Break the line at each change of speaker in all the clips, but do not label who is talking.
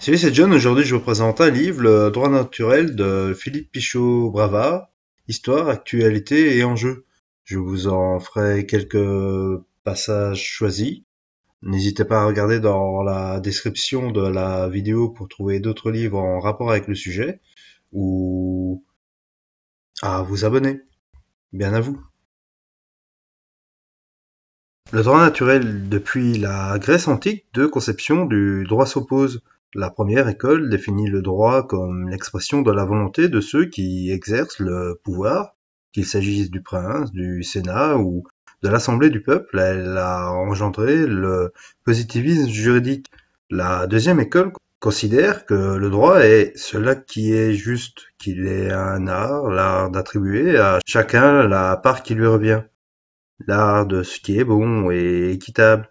Salut, c'est John. Aujourd'hui, je vous présente un livre, Le droit naturel de Philippe Pichot-Brava, Histoire, actualité et enjeux. Je vous en ferai quelques passages choisis. N'hésitez pas à regarder dans la description de la vidéo pour trouver d'autres livres en rapport avec le sujet ou à vous abonner. Bien à vous. Le droit naturel, depuis la Grèce antique, deux conceptions du droit s'opposent. La première école définit le droit comme l'expression de la volonté de ceux qui exercent le pouvoir, qu'il s'agisse du prince, du sénat ou de l'assemblée du peuple. Elle a engendré le positivisme juridique. La deuxième école considère que le droit est cela qui est juste, qu'il est un art, l'art d'attribuer à chacun la part qui lui revient. L'art de ce qui est bon et équitable.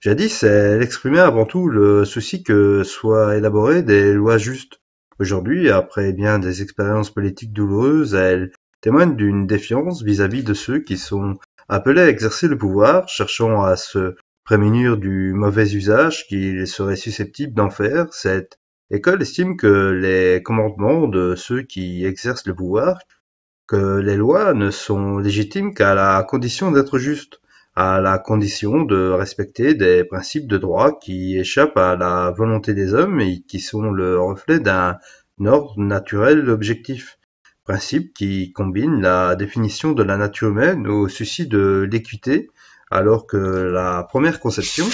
Jadis, elle exprimait avant tout le souci que soient élaborées des lois justes. Aujourd'hui, après bien des expériences politiques douloureuses, elle témoigne d'une défiance vis-à-vis de ceux qui sont appelés à exercer le pouvoir, cherchant à se prémunir du mauvais usage qu'ils seraient susceptibles d'en faire. Cette école estime que les commandements de ceux qui exercent le pouvoir, que les lois ne sont légitimes qu'à la condition d'être justes, à la condition de respecter des principes de droit qui échappent à la volonté des hommes et qui sont le reflet d'un ordre naturel objectif. Principe qui combine la définition de la nature humaine au souci de l'équité, alors que la première conception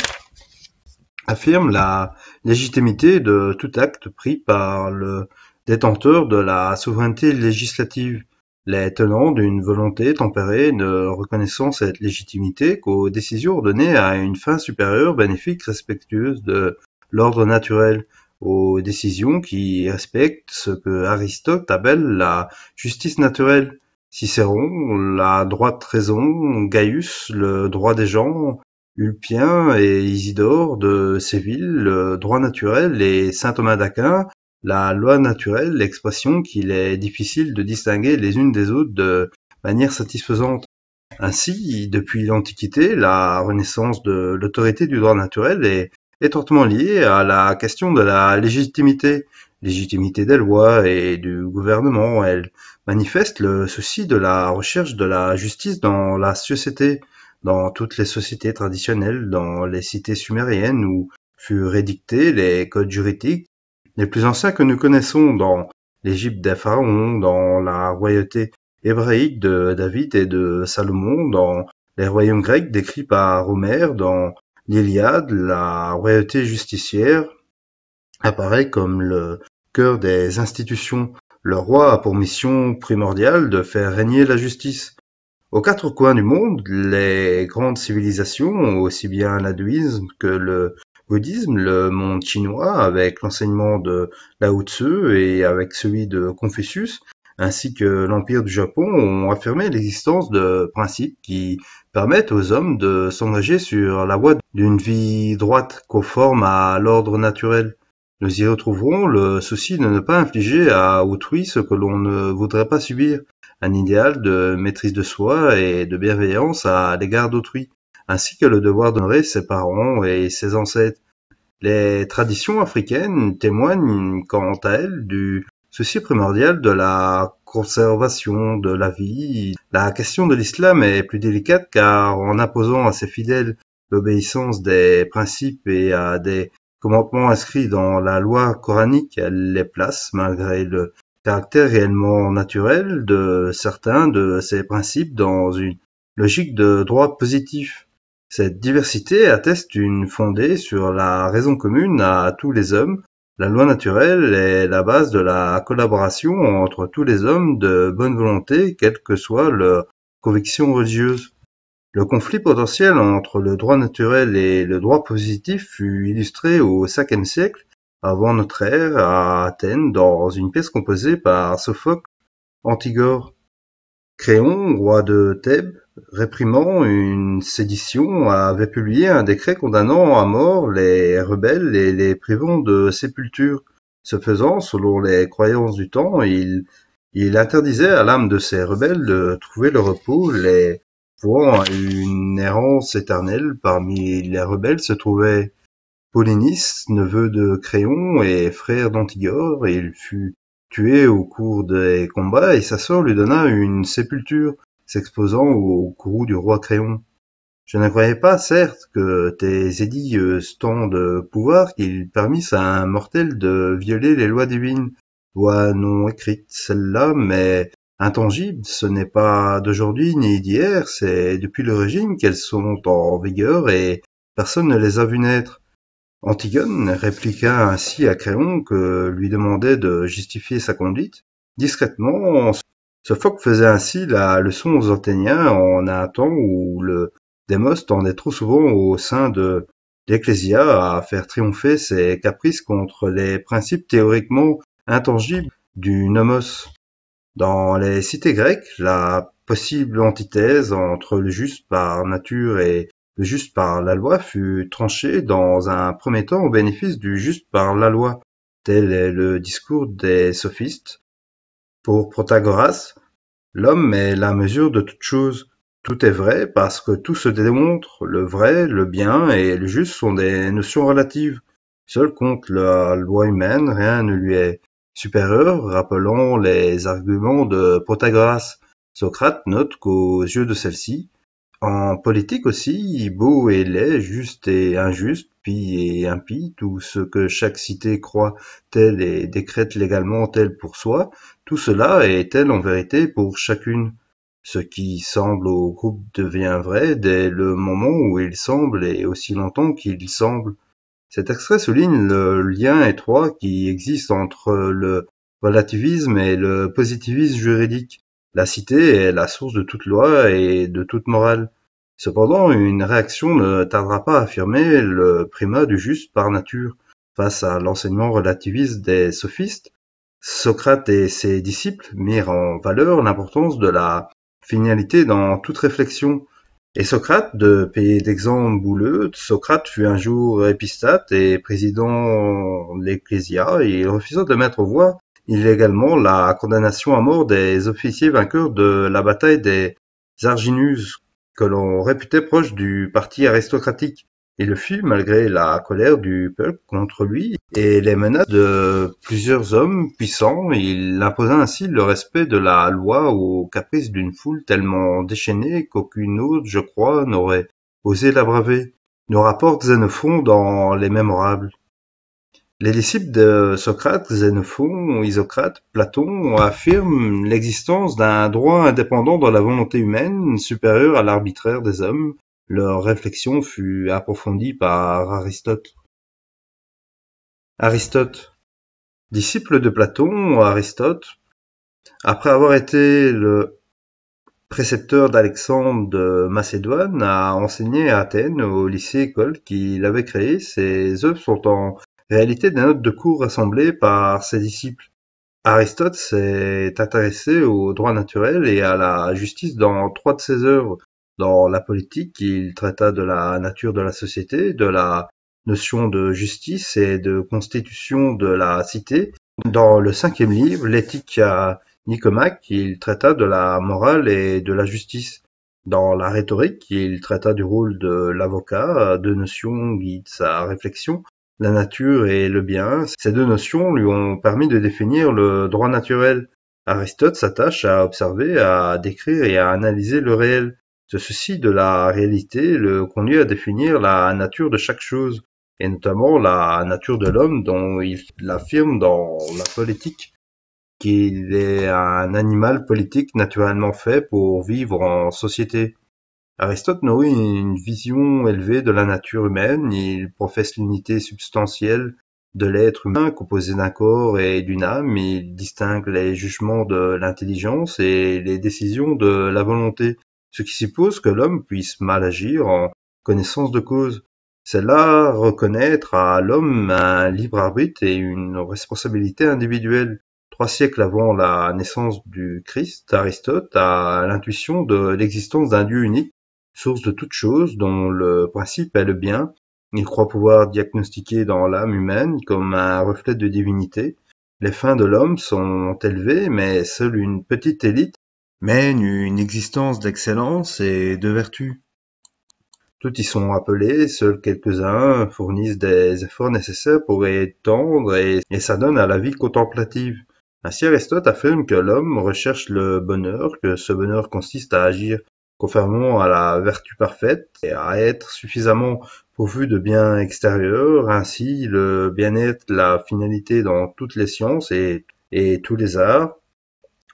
affirme la légitimité de tout acte pris par le détenteur de la souveraineté législative, les tenants d'une volonté tempérée ne reconnaissant cette légitimité qu'aux décisions ordonnées à une fin supérieure, bénéfique, respectueuse de l'ordre naturel, aux décisions qui respectent ce que Aristote appelle la justice naturelle, Cicéron, la droite raison, Gaius, le droit des gens, Ulpien et Isidore de Séville, le droit naturel, et saint Thomas d'Aquin, la loi naturelle, l'expression qu'il est difficile de distinguer les unes des autres de manière satisfaisante. Ainsi, depuis l'Antiquité, la renaissance de l'autorité du droit naturel est étroitement liée à la question de la légitimité, légitimité des lois et du gouvernement. Elle manifeste le souci de la recherche de la justice dans la société, dans toutes les sociétés traditionnelles, dans les cités sumériennes où furent édictés les codes juridiques les plus anciens que nous connaissons, dans l'Égypte des pharaons, dans la royauté hébraïque de David et de Salomon, dans les royaumes grecs décrits par Homère, dans l'Iliade, la royauté justicière apparaît comme le cœur des institutions. Le roi a pour mission primordiale de faire régner la justice. Aux quatre coins du monde, les grandes civilisations, aussi bien l'hindouisme que le bouddhisme, le monde chinois avec l'enseignement de Lao Tzu et avec celui de Confucius, ainsi que l'Empire du Japon, ont affirmé l'existence de principes qui permettent aux hommes de s'engager sur la voie d'une vie droite, conforme à l'ordre naturel. Nous y retrouverons le souci de ne pas infliger à autrui ce que l'on ne voudrait pas subir, un idéal de maîtrise de soi et de bienveillance à l'égard d'autrui, ainsi que le devoir d'honorer ses parents et ses ancêtres. Les traditions africaines témoignent quant à elles du souci primordial de la conservation de la vie. La question de l'islam est plus délicate car en imposant à ses fidèles l'obéissance des principes et à des commandements inscrits dans la loi coranique, elle les place, malgré le caractère réellement naturel de certains de ces principes, dans une logique de droit positif. Cette diversité atteste une fondée sur la raison commune à tous les hommes. La loi naturelle est la base de la collaboration entre tous les hommes de bonne volonté, quelle que soit leur conviction religieuse. Le conflit potentiel entre le droit naturel et le droit positif fut illustré au 5e siècle avant notre ère à Athènes dans une pièce composée par Sophocle, Antigore. Créon, roi de Thèbes, réprimant une sédition, avait publié un décret condamnant à mort les rebelles et les privant de sépulture. Ce faisant, selon les croyances du temps, il interdisait à l'âme de ces rebelles de trouver le repos, les vouant à une errance éternelle. Parmi les rebelles se trouvaient Polynice, neveu de Créon et frère d'Antigore, et il fut tué au cours des combats et sa sœur lui donna une sépulture, s'exposant au courroux du roi Créon. Je ne croyais pas, certes, que tes édits eussent tant de pouvoir qu'ils permissent à un mortel de violer les lois divines, lois non écrites, celles-là, mais intangibles. Ce n'est pas d'aujourd'hui ni d'hier, c'est depuis le régime qu'elles sont en vigueur et personne ne les a vues naître. Antigone répliqua ainsi à Créon, que lui demandait de justifier sa conduite. Discrètement, Sophocle faisait ainsi la leçon aux Athéniens en un temps où le démos tendait trop souvent au sein de l'Ecclésia à faire triompher ses caprices contre les principes théoriquement intangibles du nomos. Dans les cités grecques, la possible antithèse entre le juste par nature et le juste par la loi fut tranchée dans un premier temps au bénéfice du juste par la loi. Tel est le discours des sophistes. Pour Protagoras, l'homme est la mesure de toute chose. Tout est vrai parce que tout se démontre. Le vrai, le bien et le juste sont des notions relatives. Seul compte la loi humaine, rien ne lui est supérieur, rappelant les arguments de Protagoras. Socrate note qu'aux yeux de celle-ci, en politique aussi, beau et laid, juste et injuste, pie et impie, tout ce que chaque cité croit tel et décrète légalement tel pour soi, tout cela est tel en vérité pour chacune. Ce qui semble au groupe devient vrai dès le moment où il semble et aussi longtemps qu'il semble. Cet extrait souligne le lien étroit qui existe entre le relativisme et le positivisme juridique. La cité est la source de toute loi et de toute morale. Cependant, une réaction ne tardera pas à affirmer le primat du juste par nature. Face à l'enseignement relativiste des sophistes, Socrate et ses disciples mirent en valeur l'importance de la finalité dans toute réflexion. Et Socrate, de pays d'exemple bouleux, Socrate fut un jour épistate et président de l'Ecclésia, et il refusa de mettre aux voix illégalement la condamnation à mort des officiers vainqueurs de la bataille des Arginus, que l'on réputait proche du parti aristocratique. Il le fit malgré la colère du peuple contre lui et les menaces de plusieurs hommes puissants. Il imposa ainsi le respect de la loi aux caprices d'une foule tellement déchaînée qu'aucune autre, je crois, n'aurait osé la braver. Nous rapporte Xénophon dans les Mémorables. Les disciples de Socrate, Xénophon, Isocrate, Platon affirment l'existence d'un droit indépendant dans la volonté humaine supérieur à l'arbitraire des hommes. Leur réflexion fut approfondie par Aristote. Aristote. Disciple de Platon, Aristote, après avoir été le précepteur d'Alexandre de Macédoine, a enseigné à Athènes au lycée-école qu'il avait créé. Ses œuvres sont en réalité des notes de cours rassemblées par ses disciples. Aristote s'est intéressé au droit naturel et à la justice dans 3 de ses œuvres. Dans la politique, il traita de la nature de la société, de la notion de justice et de constitution de la cité. Dans le 5e livre, l'éthique à Nicomaque, il traita de la morale et de la justice. Dans la rhétorique, il traita du rôle de l'avocat. 2 notions guident sa réflexion, la nature et le bien. Ces 2 notions lui ont permis de définir le droit naturel. Aristote s'attache à observer, à décrire et à analyser le réel. Ce souci de la réalité le conduit à définir la nature de chaque chose, et notamment la nature de l'homme dont il affirme dans la politique qu'il est un animal politique naturellement fait pour vivre en société. Aristote nourrit une vision élevée de la nature humaine. Il professe l'unité substantielle de l'être humain composé d'un corps et d'une âme. Il distingue les jugements de l'intelligence et les décisions de la volonté, ce qui suppose que l'homme puisse mal agir en connaissance de cause. C'est là reconnaître à l'homme un libre arbitre et une responsabilité individuelle. 3 siècles avant la naissance du Christ, Aristote a l'intuition de l'existence d'un Dieu unique, source de toute chose, dont le principe est le bien. Il croit pouvoir diagnostiquer dans l'âme humaine comme un reflet de divinité. Les fins de l'homme sont élevées, mais seule une petite élite mène une existence d'excellence et de vertu. Tous y sont appelés, seuls quelques-uns fournissent des efforts nécessaires pour y tendre et s'adonnent à la vie contemplative. Ainsi Aristote affirme que l'homme recherche le bonheur, que ce bonheur consiste à agir conformément à la vertu parfaite et à être suffisamment pourvu de biens extérieurs. Ainsi, le bien-être, la finalité dans toutes les sciences et tous les arts.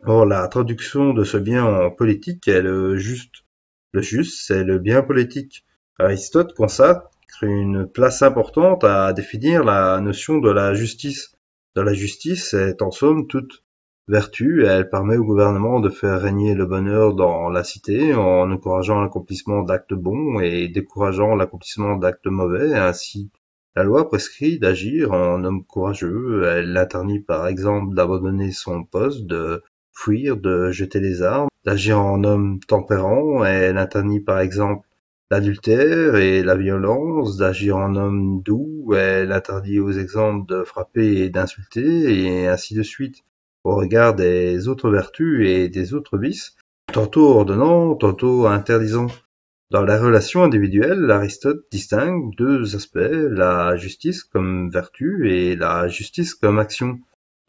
Or, la traduction de ce bien en politique est le juste. Le juste, c'est le bien politique. Aristote consacre une place importante à définir la notion de la justice. De la justice est en somme toute vertu, elle permet au gouvernement de faire régner le bonheur dans la cité en encourageant l'accomplissement d'actes bons et décourageant l'accomplissement d'actes mauvais. Ainsi, la loi prescrit d'agir en homme courageux, elle interdit par exemple d'abandonner son poste, de fuir, de jeter les armes, d'agir en homme tempérant, elle interdit par exemple l'adultère et la violence, d'agir en homme doux, elle interdit aux exemples de frapper et d'insulter, et ainsi de suite, au regard des autres vertus et des autres vices, tantôt ordonnant, tantôt interdisant. Dans la relation individuelle, Aristote distingue deux aspects, la justice comme vertu et la justice comme action.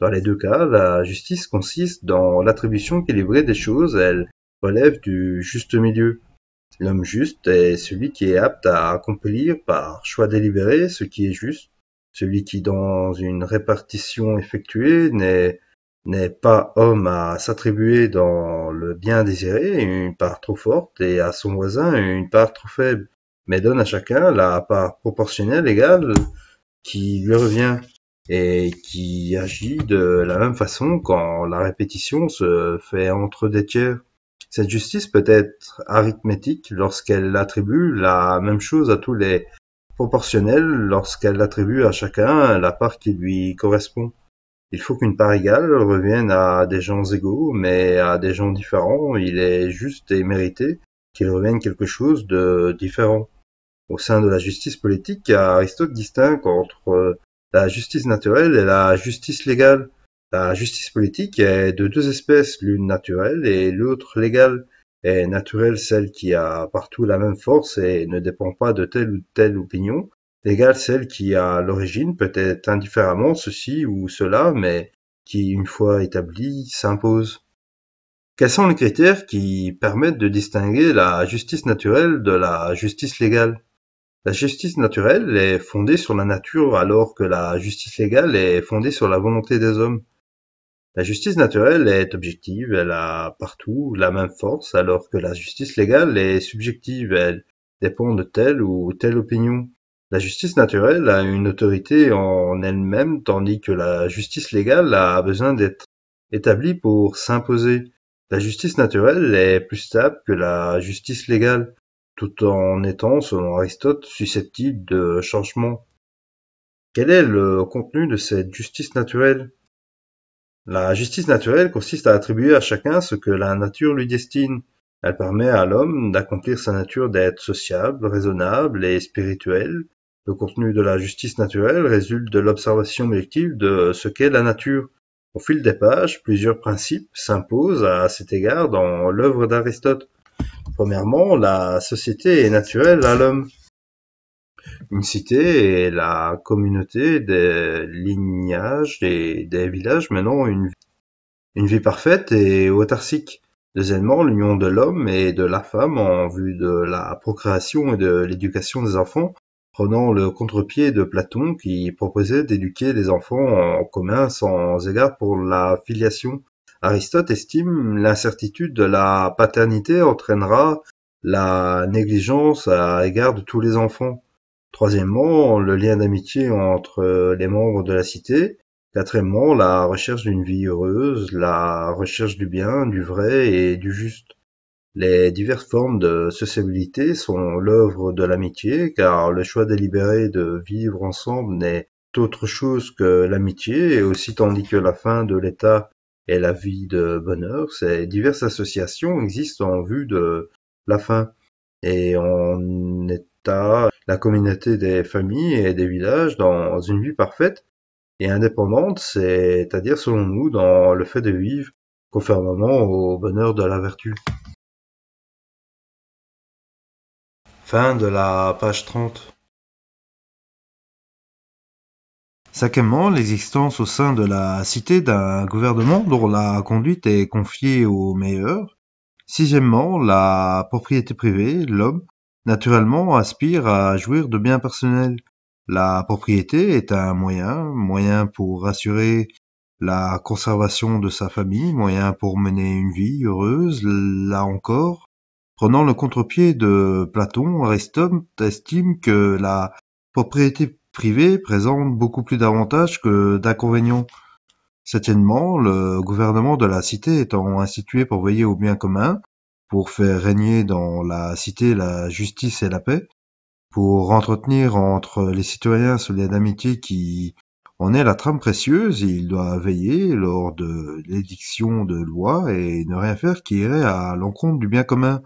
Dans les deux cas, la justice consiste dans l'attribution équilibrée des choses, elle relève du juste milieu. L'homme juste est celui qui est apte à accomplir par choix délibéré ce qui est juste, celui qui, dans une répartition effectuée, n'est pas homme à s'attribuer dans le bien désiré une part trop forte et à son voisin une part trop faible, mais donne à chacun la part proportionnelle égale qui lui revient et qui agit de la même façon quand la répétition se fait entre des tiers. Cette justice peut être arithmétique lorsqu'elle attribue la même chose à tous les proportionnels, lorsqu'elle attribue à chacun la part qui lui correspond. Il faut qu'une part égale revienne à des gens égaux, mais à des gens différents, il est juste et mérité qu'il revienne quelque chose de différent. Au sein de la justice politique, Aristote distingue entre la justice naturelle et la justice légale. La justice politique est de deux espèces, l'une naturelle et l'autre légale. Est naturelle celle qui a partout la même force et ne dépend pas de telle ou telle opinion. Légale celle qui à l'origine peut être indifféremment ceci ou cela, mais qui, une fois établie, s'impose. Quels sont les critères qui permettent de distinguer la justice naturelle de la justice légale? La justice naturelle est fondée sur la nature alors que la justice légale est fondée sur la volonté des hommes. La justice naturelle est objective, elle a partout la même force, alors que la justice légale est subjective, elle dépend de telle ou telle opinion. La justice naturelle a une autorité en elle-même, tandis que la justice légale a besoin d'être établie pour s'imposer. La justice naturelle est plus stable que la justice légale, tout en étant, selon Aristote, susceptible de changement. Quel est le contenu de cette justice naturelle? La justice naturelle consiste à attribuer à chacun ce que la nature lui destine. Elle permet à l'homme d'accomplir sa nature d'être sociable, raisonnable et spirituel. Le contenu de la justice naturelle résulte de l'observation objective de ce qu'est la nature. Au fil des pages, plusieurs principes s'imposent à cet égard dans l'œuvre d'Aristote. Premièrement, la société est naturelle à l'homme. Une cité est la communauté des lignages et des villages menant une vie parfaite et autarcique. Deuxièmement, l'union de l'homme et de la femme en vue de la procréation et de l'éducation des enfants, prenant le contre-pied de Platon qui proposait d'éduquer les enfants en commun sans égard pour la filiation. Aristote estime l'incertitude de la paternité entraînera la négligence à l'égard de tous les enfants. Troisièmement, le lien d'amitié entre les membres de la cité. Quatrièmement, la recherche d'une vie heureuse, la recherche du bien, du vrai et du juste. Les diverses formes de sociabilité sont l'œuvre de l'amitié, car le choix délibéré de vivre ensemble n'est autre chose que l'amitié, et aussi tandis que la fin de l'état est la vie de bonheur, ces diverses associations existent en vue de la fin. Et en état, la communauté des familles et des villages dans une vie parfaite et indépendante, c'est-à-dire selon nous dans le fait de vivre conformément au bonheur de la vertu. Fin de la page 30. Cinquièmement, l'existence au sein de la cité d'un gouvernement dont la conduite est confiée aux meilleurs. Sixièmement, la propriété privée, l'homme, naturellement aspire à jouir de biens personnels. La propriété est un moyen pour assurer la conservation de sa famille, moyen pour mener une vie heureuse. Là encore, prenant le contre-pied de Platon, Aristote estime que la propriété privée présente beaucoup plus d'avantages que d'inconvénients. Septièmement, le gouvernement de la cité étant institué pour veiller au bien commun, pour faire régner dans la cité la justice et la paix, pour entretenir entre les citoyens ce lien d'amitié qui en est la trame précieuse, il doit veiller lors de l'édiction de lois et ne rien faire qui irait à l'encontre du bien commun.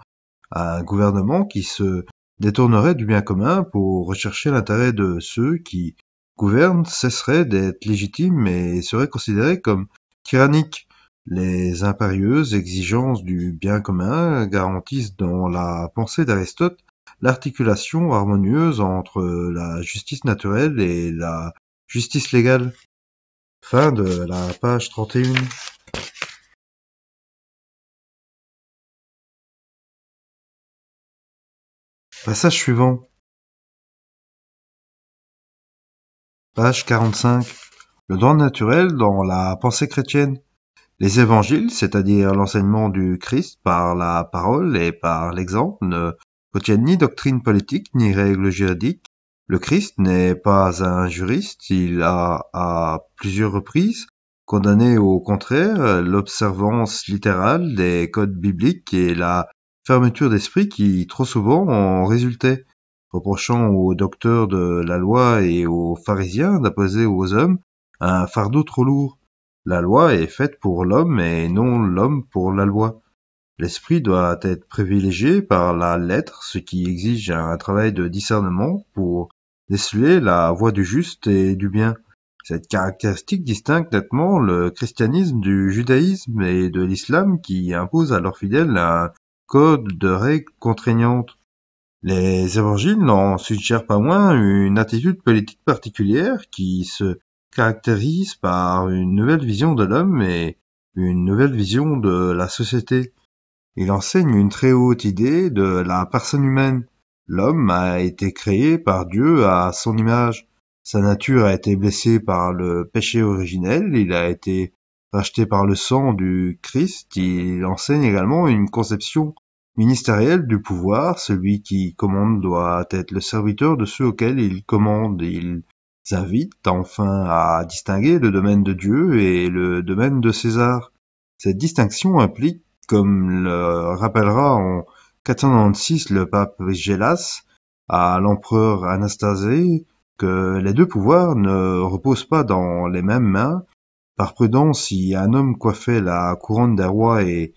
Un gouvernement qui se détournerait du bien commun pour rechercher l'intérêt de ceux qui gouvernent cesserait d'être légitime et serait considéré comme tyrannique. Les impérieuses exigences du bien commun garantissent dans la pensée d'Aristote l'articulation harmonieuse entre la justice naturelle et la justice légale. Fin de la page 31. Passage suivant. Page 45. Le droit naturel dans la pensée chrétienne. Les évangiles, c'est-à-dire l'enseignement du Christ par la parole et par l'exemple, ne contiennent ni doctrine politique ni règles juridiques. Le Christ n'est pas un juriste, il a à plusieurs reprises condamné au contraire l'observance littérale des codes bibliques et la fermeture d'esprit qui trop souvent en résultait, reprochant aux docteurs de la loi et aux pharisiens d'imposer aux hommes un fardeau trop lourd. La loi est faite pour l'homme et non l'homme pour la loi. L'esprit doit être privilégié par la lettre, ce qui exige un travail de discernement pour déceler la voie du juste et du bien. Cette caractéristique distingue nettement le christianisme du judaïsme et de l'islam qui imposent à leurs fidèles un code de règles contraignantes. Les évangiles n'en suggèrent pas moins une attitude politique particulière qui se caractérise par une nouvelle vision de l'homme et une nouvelle vision de la société. Il enseigne une très haute idée de la personne humaine. L'homme a été créé par Dieu à son image. Sa nature a été blessée par le péché originel, il a été racheté par le sang du Christ. Il enseigne également une conception ministérielle du pouvoir. Celui qui commande doit être le serviteur de ceux auxquels il commande. Il invite enfin à distinguer le domaine de Dieu et le domaine de César. Cette distinction implique, comme le rappellera en 496 le pape Gélas à l'empereur Anastasé, que les deux pouvoirs ne reposent pas dans les mêmes mains. Par prudence, si un homme coiffait la couronne des rois et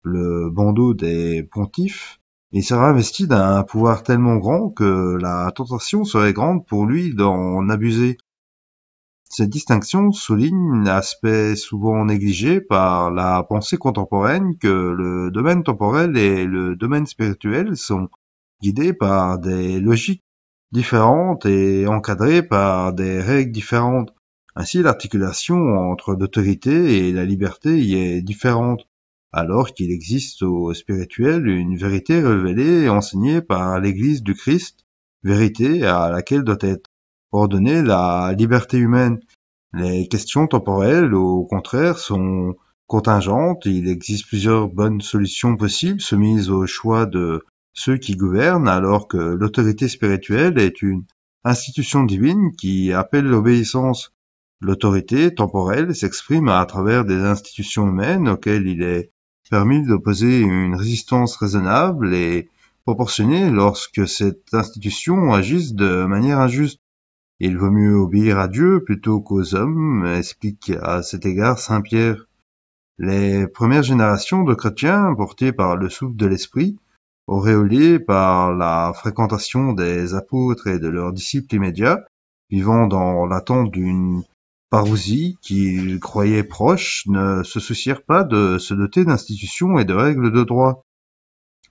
le bandeau des pontifes, il sera investi d'un pouvoir tellement grand que la tentation serait grande pour lui d'en abuser. Cette distinction souligne l'aspect souvent négligé par la pensée contemporaine que le domaine temporel et le domaine spirituel sont guidés par des logiques différentes et encadrés par des règles différentes. Ainsi, l'articulation entre l'autorité et la liberté y est différente, alors qu'il existe au spirituel une vérité révélée et enseignée par l'Église du Christ, vérité à laquelle doit être ordonnée la liberté humaine. Les questions temporelles, au contraire, sont contingentes. Il existe plusieurs bonnes solutions possibles soumises au choix de ceux qui gouvernent, alors que l'autorité spirituelle est une institution divine qui appelle l'obéissance. L'autorité temporelle s'exprime à travers des institutions humaines auxquelles il est permis d'opposer une résistance raisonnable et proportionnée lorsque cette institution agisse de manière injuste. Il vaut mieux obéir à Dieu plutôt qu'aux hommes, explique à cet égard saint Pierre. Les premières générations de chrétiens, portés par le souffle de l'esprit, auréolés par la fréquentation des apôtres et de leurs disciples immédiats, vivant dans l'attente d'une parousie qu'ils croyaient proche, ne se soucièrent pas de se doter d'institutions et de règles de droit.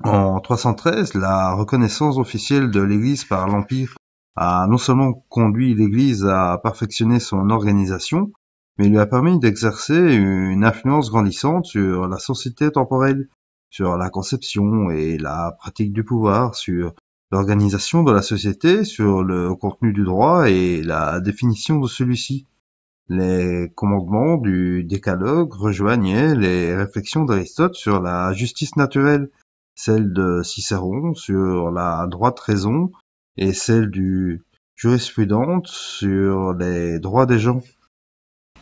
En 313, la reconnaissance officielle de l'Église par l'Empire a non seulement conduit l'Église à perfectionner son organisation, mais lui a permis d'exercer une influence grandissante sur la société temporelle, sur la conception et la pratique du pouvoir, sur l'organisation de la société, sur le contenu du droit et la définition de celui-ci. Les commandements du Décalogue rejoignaient les réflexions d'Aristote sur la justice naturelle, celle de Cicéron sur la droite raison et celle du jurisprudente sur les droits des gens.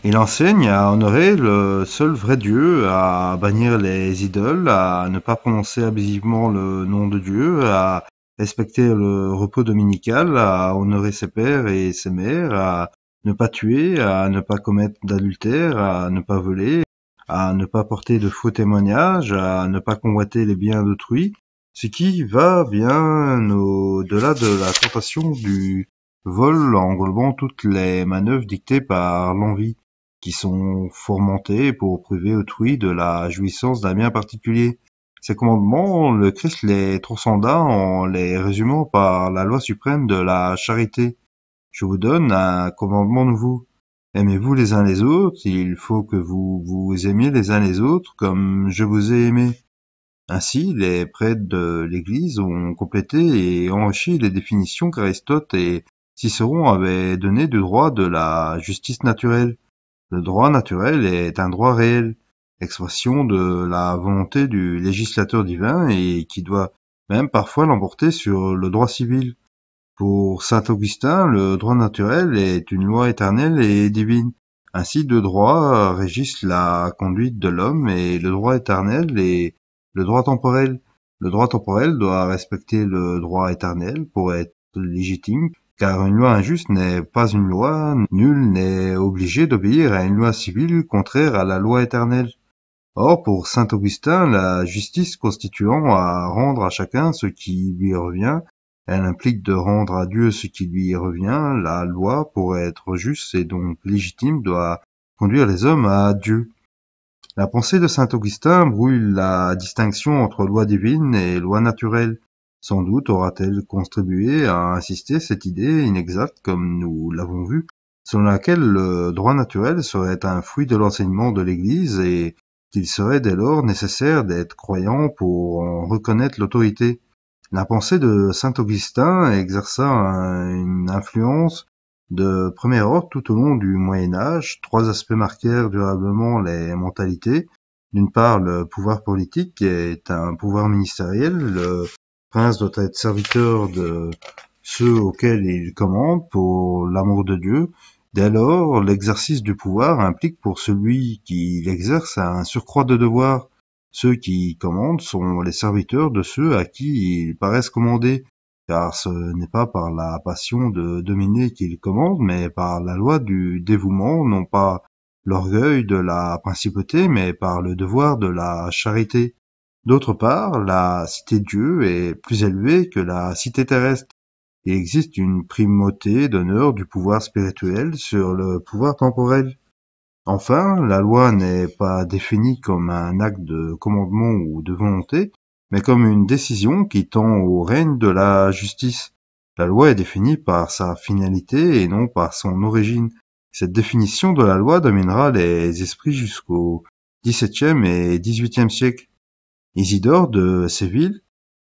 Il enseigne à honorer le seul vrai Dieu, à bannir les idoles, à ne pas prononcer abusivement le nom de Dieu, à respecter le repos dominical, à honorer ses pères et ses mères, à ne pas tuer, à ne pas commettre d'adultère, à ne pas voler, à ne pas porter de faux témoignages, à ne pas convoiter les biens d'autrui, ce qui va bien au-delà de la tentation du vol englobant toutes les manœuvres dictées par l'envie, qui sont fourmentés pour priver autrui de la jouissance d'un bien particulier. Ces commandements, le Christ les transcenda en les résumant par la loi suprême de la charité. Je vous donne un commandement nouveau. Aimez-vous les uns les autres, il faut que vous vous aimiez les uns les autres comme je vous ai aimé. Ainsi, les prêtres de l'Église ont complété et enrichi les définitions qu'Aristote et Cicéron avaient données du droit de la justice naturelle. Le droit naturel est un droit réel, expression de la volonté du législateur divin et qui doit même parfois l'emporter sur le droit civil. Pour saint Augustin, le droit naturel est une loi éternelle et divine. Ainsi, deux droits régissent la conduite de l'homme et le droit éternel et le droit temporel. Le droit temporel doit respecter le droit éternel pour être légitime, car une loi injuste n'est pas une loi, nul n'est obligé d'obéir à une loi civile contraire à la loi éternelle. Or, pour saint Augustin, la justice constituant à rendre à chacun ce qui lui revient, elle implique de rendre à Dieu ce qui lui revient. La loi, pour être juste et donc légitime, doit conduire les hommes à Dieu. La pensée de saint Augustin brouille la distinction entre loi divine et loi naturelle. Sans doute aura-t-elle contribué à insister cette idée inexacte, comme nous l'avons vu, selon laquelle le droit naturel serait un fruit de l'enseignement de l'Église et qu'il serait dès lors nécessaire d'être croyant pour en reconnaître l'autorité. La pensée de saint Augustin exerça une influence de premier ordre tout au long du Moyen Âge. Trois aspects marquèrent durablement les mentalités. D'une part, le pouvoir politique est un pouvoir ministériel. Le prince doit être serviteur de ceux auxquels il commande pour l'amour de Dieu. Dès lors, l'exercice du pouvoir implique pour celui qui l'exerce un surcroît de devoirs. Ceux qui commandent sont les serviteurs de ceux à qui ils paraissent commander, car ce n'est pas par la passion de dominer qu'ils commandent, mais par la loi du dévouement, non pas l'orgueil de la principauté, mais par le devoir de la charité. D'autre part, la cité de Dieu est plus élevée que la cité terrestre. Il existe une primauté d'honneur du pouvoir spirituel sur le pouvoir temporel. Enfin, la loi n'est pas définie comme un acte de commandement ou de volonté, mais comme une décision qui tend au règne de la justice. La loi est définie par sa finalité et non par son origine. Cette définition de la loi dominera les esprits jusqu'au XVIIe et XVIIIe siècle. Isidore de Séville,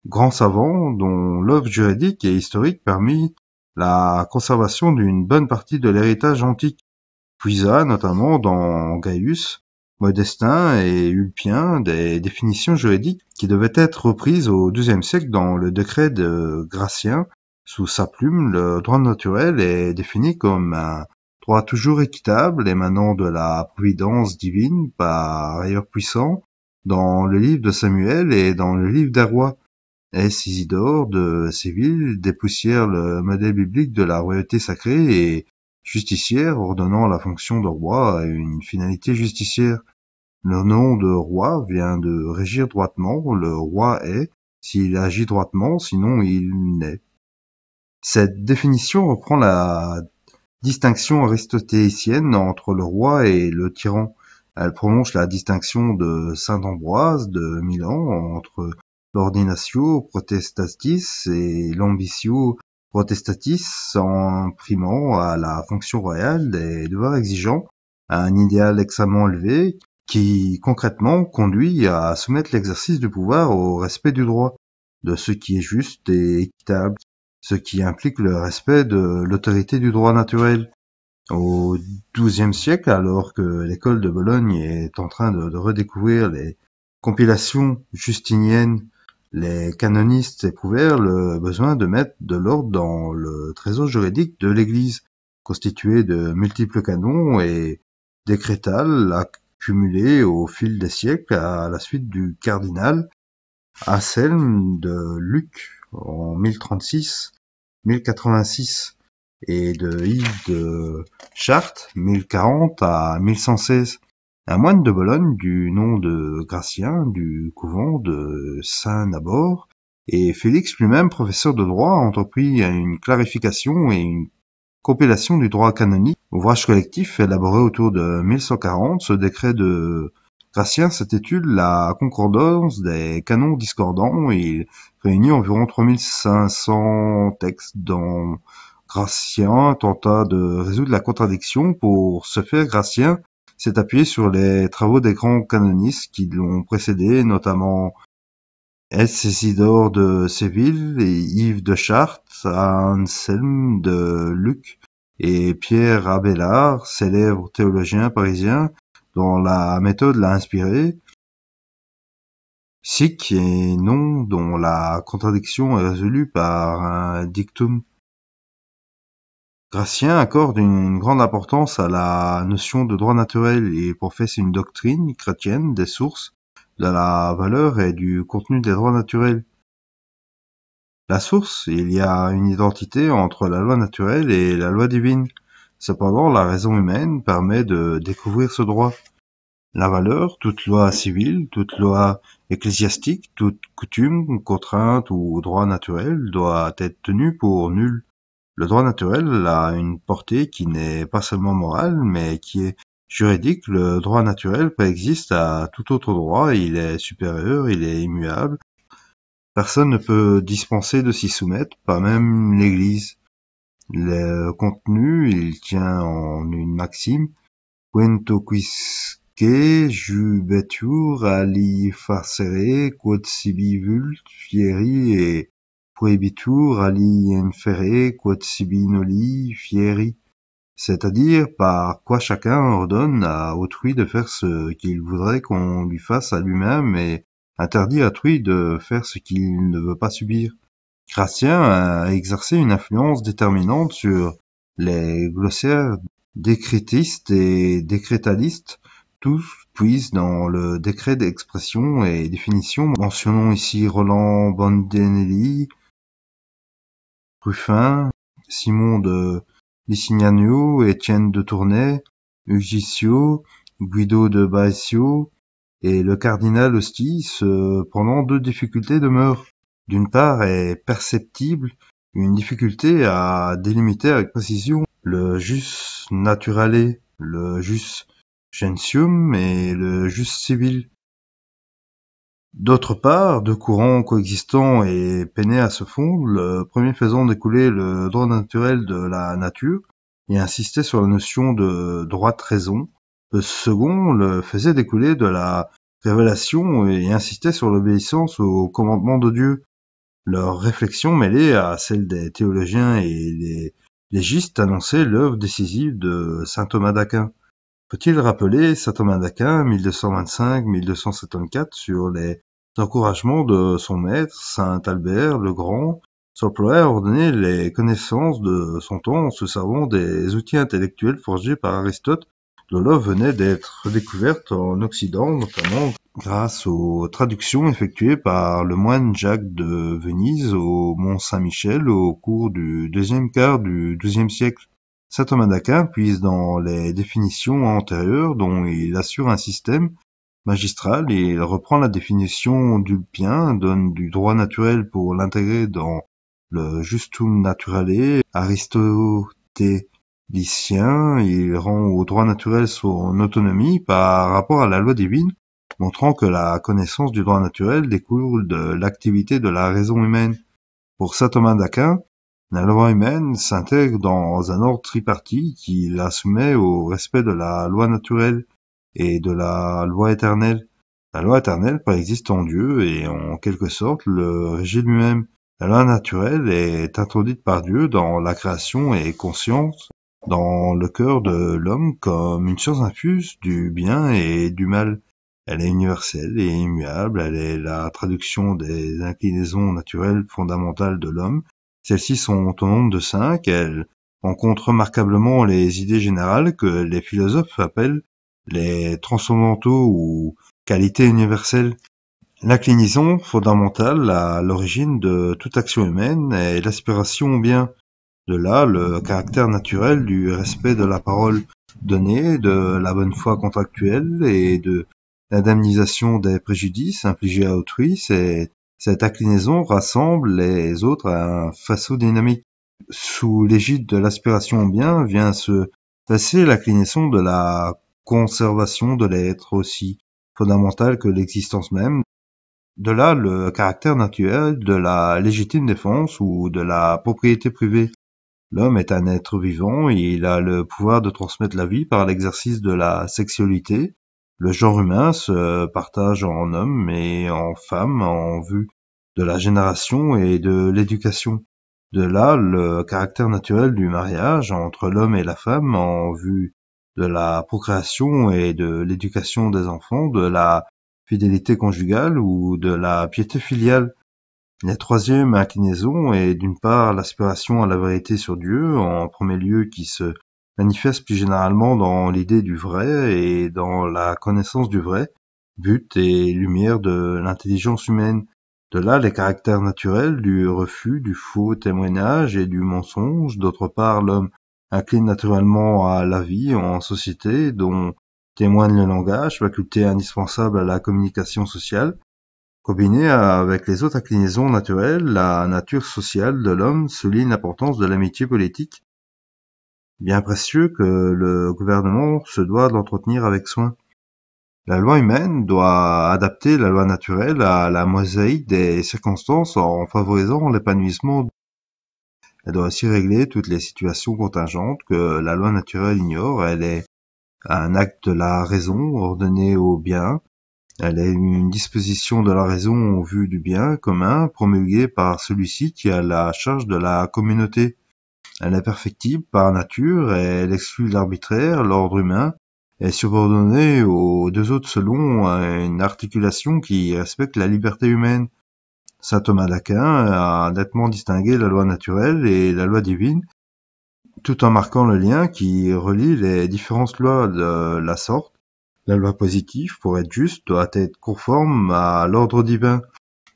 grand savant dont l'œuvre juridique et historique permit la conservation d'une bonne partie de l'héritage antique, puisa notamment dans Gaius, Modestin et Ulpien des définitions juridiques qui devaient être reprises au XIIe siècle dans le décret de Gratien. Sous sa plume, le droit naturel est défini comme un droit toujours équitable émanant de la providence divine par ailleurs puissant dans le livre de Samuel et dans le livre des rois. S. Isidore de Séville dépoussière le modèle biblique de la royauté sacrée et justicière, ordonnant la fonction de roi à une finalité justicière. Le nom de roi vient de régir droitement, le roi est, s'il agit droitement, sinon il n'est. Cette définition reprend la distinction aristotélicienne entre le roi et le tyran. Elle prolonge la distinction de saint Ambroise de Milan entre l'ordinatio potestatis et l'ambitio potestatis en primant à la fonction royale des devoirs exigeants à un idéal extrêmement élevé qui concrètement conduit à soumettre l'exercice du pouvoir au respect du droit, de ce qui est juste et équitable, ce qui implique le respect de l'autorité du droit naturel. Au XIIe siècle, alors que l'école de Bologne est en train de redécouvrir les compilations justiniennes, les canonistes éprouvèrent le besoin de mettre de l'ordre dans le trésor juridique de l'Église, constitué de multiples canons et décrétales accumulés au fil des siècles à la suite du cardinal Anselme de Lucques en 1036, 1086 et de Yves de Chartres, 1040 à 1116. Un moine de Bologne du nom de Gratien du couvent de Saint-Nabor et Félix lui-même professeur de droit a entrepris une clarification et une compilation du droit canonique, ouvrage collectif élaboré autour de 1140. Ce décret de Gratien s'intitule La concordance des canons discordants et il réunit environ 3500 textes dont Gratien tenta de résoudre la contradiction. Pour ce faire, Gratien s'est appuyé sur les travaux des grands canonistes qui l'ont précédé, notamment S. Isidore de Séville et Yves de Chartres, Anselme de Lucques et Pierre Abélard, célèbre théologien parisien dont la méthode l'a inspiré, sic et non dont la contradiction est résolue par un dictum. Gratien accorde une grande importance à la notion de droit naturel et professe une doctrine chrétienne des sources, de la valeur et du contenu des droits naturels. La source, il y a une identité entre la loi naturelle et la loi divine. Cependant, la raison humaine permet de découvrir ce droit. La valeur, toute loi civile, toute loi ecclésiastique, toute coutume, contrainte ou droit naturel doit être tenue pour nul. Le droit naturel a une portée qui n'est pas seulement morale, mais qui est juridique. Le droit naturel préexiste à tout autre droit, il est supérieur, il est immuable. Personne ne peut dispenser de s'y soumettre, pas même l'Église. Le contenu, il tient en une maxime, quento quisque jubetur ali facere quod sibi vult fieri et prohibitur ali infere quod sibi noli fieri, c'est-à-dire par quoi chacun ordonne à autrui de faire ce qu'il voudrait qu'on lui fasse à lui-même et interdit à autrui de faire ce qu'il ne veut pas subir. Gratien a exercé une influence déterminante sur les glossaires décrétistes et décrétalistes. Tous puisent dans le décret d'expression et définition. Mentionnons ici Roland Bandinelli, Ruffin, Simon de Licignano, Étienne de Tournai, Ugicio, Guido de Baecio et le cardinal Osty. Cependant, deux difficultés demeurent. D'une part est perceptible une difficulté à délimiter avec précision le jus naturale, le jus gentium et le jus civil. D'autre part, deux courants coexistants et peinés à se fondre, le premier faisant découler le droit naturel de la nature et insistait sur la notion de droite raison, le second le faisait découler de la révélation et insistait sur l'obéissance aux commandements de Dieu. Leur réflexion mêlée à celle des théologiens et les légistes annonçait l'œuvre décisive de saint Thomas d'Aquin. Faut-il rappeler saint Thomas d'Aquin, 1225-1274, sur les encouragements de son maître, saint Albert le Grand, s'emploie à ordonner les connaissances de son temps en se servant des outils intellectuels forgés par Aristote, dont l'œuvre venait d'être redécouverte en Occident, notamment grâce aux traductions effectuées par le moine Jacques de Venise au Mont Saint-Michel au cours du deuxième quart du XIIe siècle. Saint Thomas d'Aquin puise dans les définitions antérieures dont il assure un système magistral et il reprend la définition d'Ulpien, donne du droit naturel pour l'intégrer dans le justum naturale aristotélicien. Il rend au droit naturel son autonomie par rapport à la loi divine montrant que la connaissance du droit naturel découle de l'activité de la raison humaine. Pour saint Thomas d'Aquin, la loi humaine s'intègre dans un ordre tripartite qui la soumet au respect de la loi naturelle et de la loi éternelle. La loi éternelle préexiste en Dieu et en quelque sorte le régit lui-même. La loi naturelle est introduite par Dieu dans la création et conscience dans le cœur de l'homme comme une science infuse du bien et du mal. Elle est universelle et immuable, elle est la traduction des inclinaisons naturelles fondamentales de l'homme. Celles-ci sont au nombre de 5, elles rencontrent remarquablement les idées générales que les philosophes appellent les transcendantaux ou qualités universelles. L'inclinaison fondamentale à l'origine de toute action humaine est l'aspiration au bien. De là, le caractère naturel du respect de la parole donnée, de la bonne foi contractuelle et de l'indemnisation des préjudices infligés à autrui. Cette inclinaison rassemble les autres à un faisceau dynamique. Sous l'égide de l'aspiration au bien vient se passer l'inclinaison de la conservation de l'être, aussi fondamentale que l'existence même. De là, le caractère naturel de la légitime défense ou de la propriété privée. L'homme est un être vivant, il a le pouvoir de transmettre la vie par l'exercice de la sexualité. Le genre humain se partage en hommes et en femmes en vue de la génération et de l'éducation. De là, le caractère naturel du mariage entre l'homme et la femme en vue de la procréation et de l'éducation des enfants, de la fidélité conjugale ou de la piété filiale. La troisième inclinaison est d'une part l'aspiration à la vérité sur Dieu, en premier lieu qui se manifeste plus généralement dans l'idée du vrai et dans la connaissance du vrai, but et lumière de l'intelligence humaine. De là les caractères naturels du refus, du faux témoignage et du mensonge. D'autre part, l'homme incline naturellement à la vie en société dont témoigne le langage, faculté indispensable à la communication sociale. Combinée avec les autres inclinaisons naturelles, la nature sociale de l'homme souligne l'importance de l'amitié politique, bien précieux que le gouvernement se doit d'entretenir avec soin. La loi humaine doit adapter la loi naturelle à la mosaïque des circonstances en favorisant l'épanouissement. Elle doit aussi régler toutes les situations contingentes que la loi naturelle ignore. Elle est un acte de la raison ordonné au bien. Elle est une disposition de la raison en vue du bien commun promulguée par celui-ci qui a la charge de la communauté. Elle est perfectible par nature et elle exclut l'arbitraire, l'ordre humain est subordonné aux deux autres selon une articulation qui respecte la liberté humaine. Saint Thomas d'Aquin a nettement distingué la loi naturelle et la loi divine, tout en marquant le lien qui relie les différentes lois de la sorte. La loi positive, pour être juste, doit être conforme à l'ordre divin.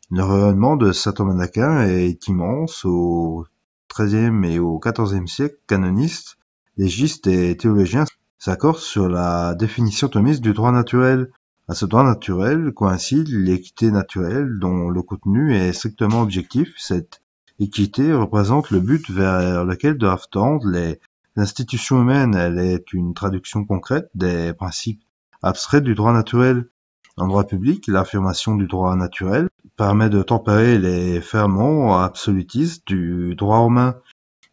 Le rayonnement de saint Thomas d'Aquin est immense. Au XIIIe et au XIVe siècle, canonistes, légistes et théologiens s'accordent sur la définition thomiste du droit naturel. À ce droit naturel coïncide l'équité naturelle dont le contenu est strictement objectif. Cette équité représente le but vers lequel doivent tendre les institutions humaines. Elle est une traduction concrète des principes abstraits du droit naturel. En droit public, l'affirmation du droit naturel permet de tempérer les ferments absolutistes du droit romain.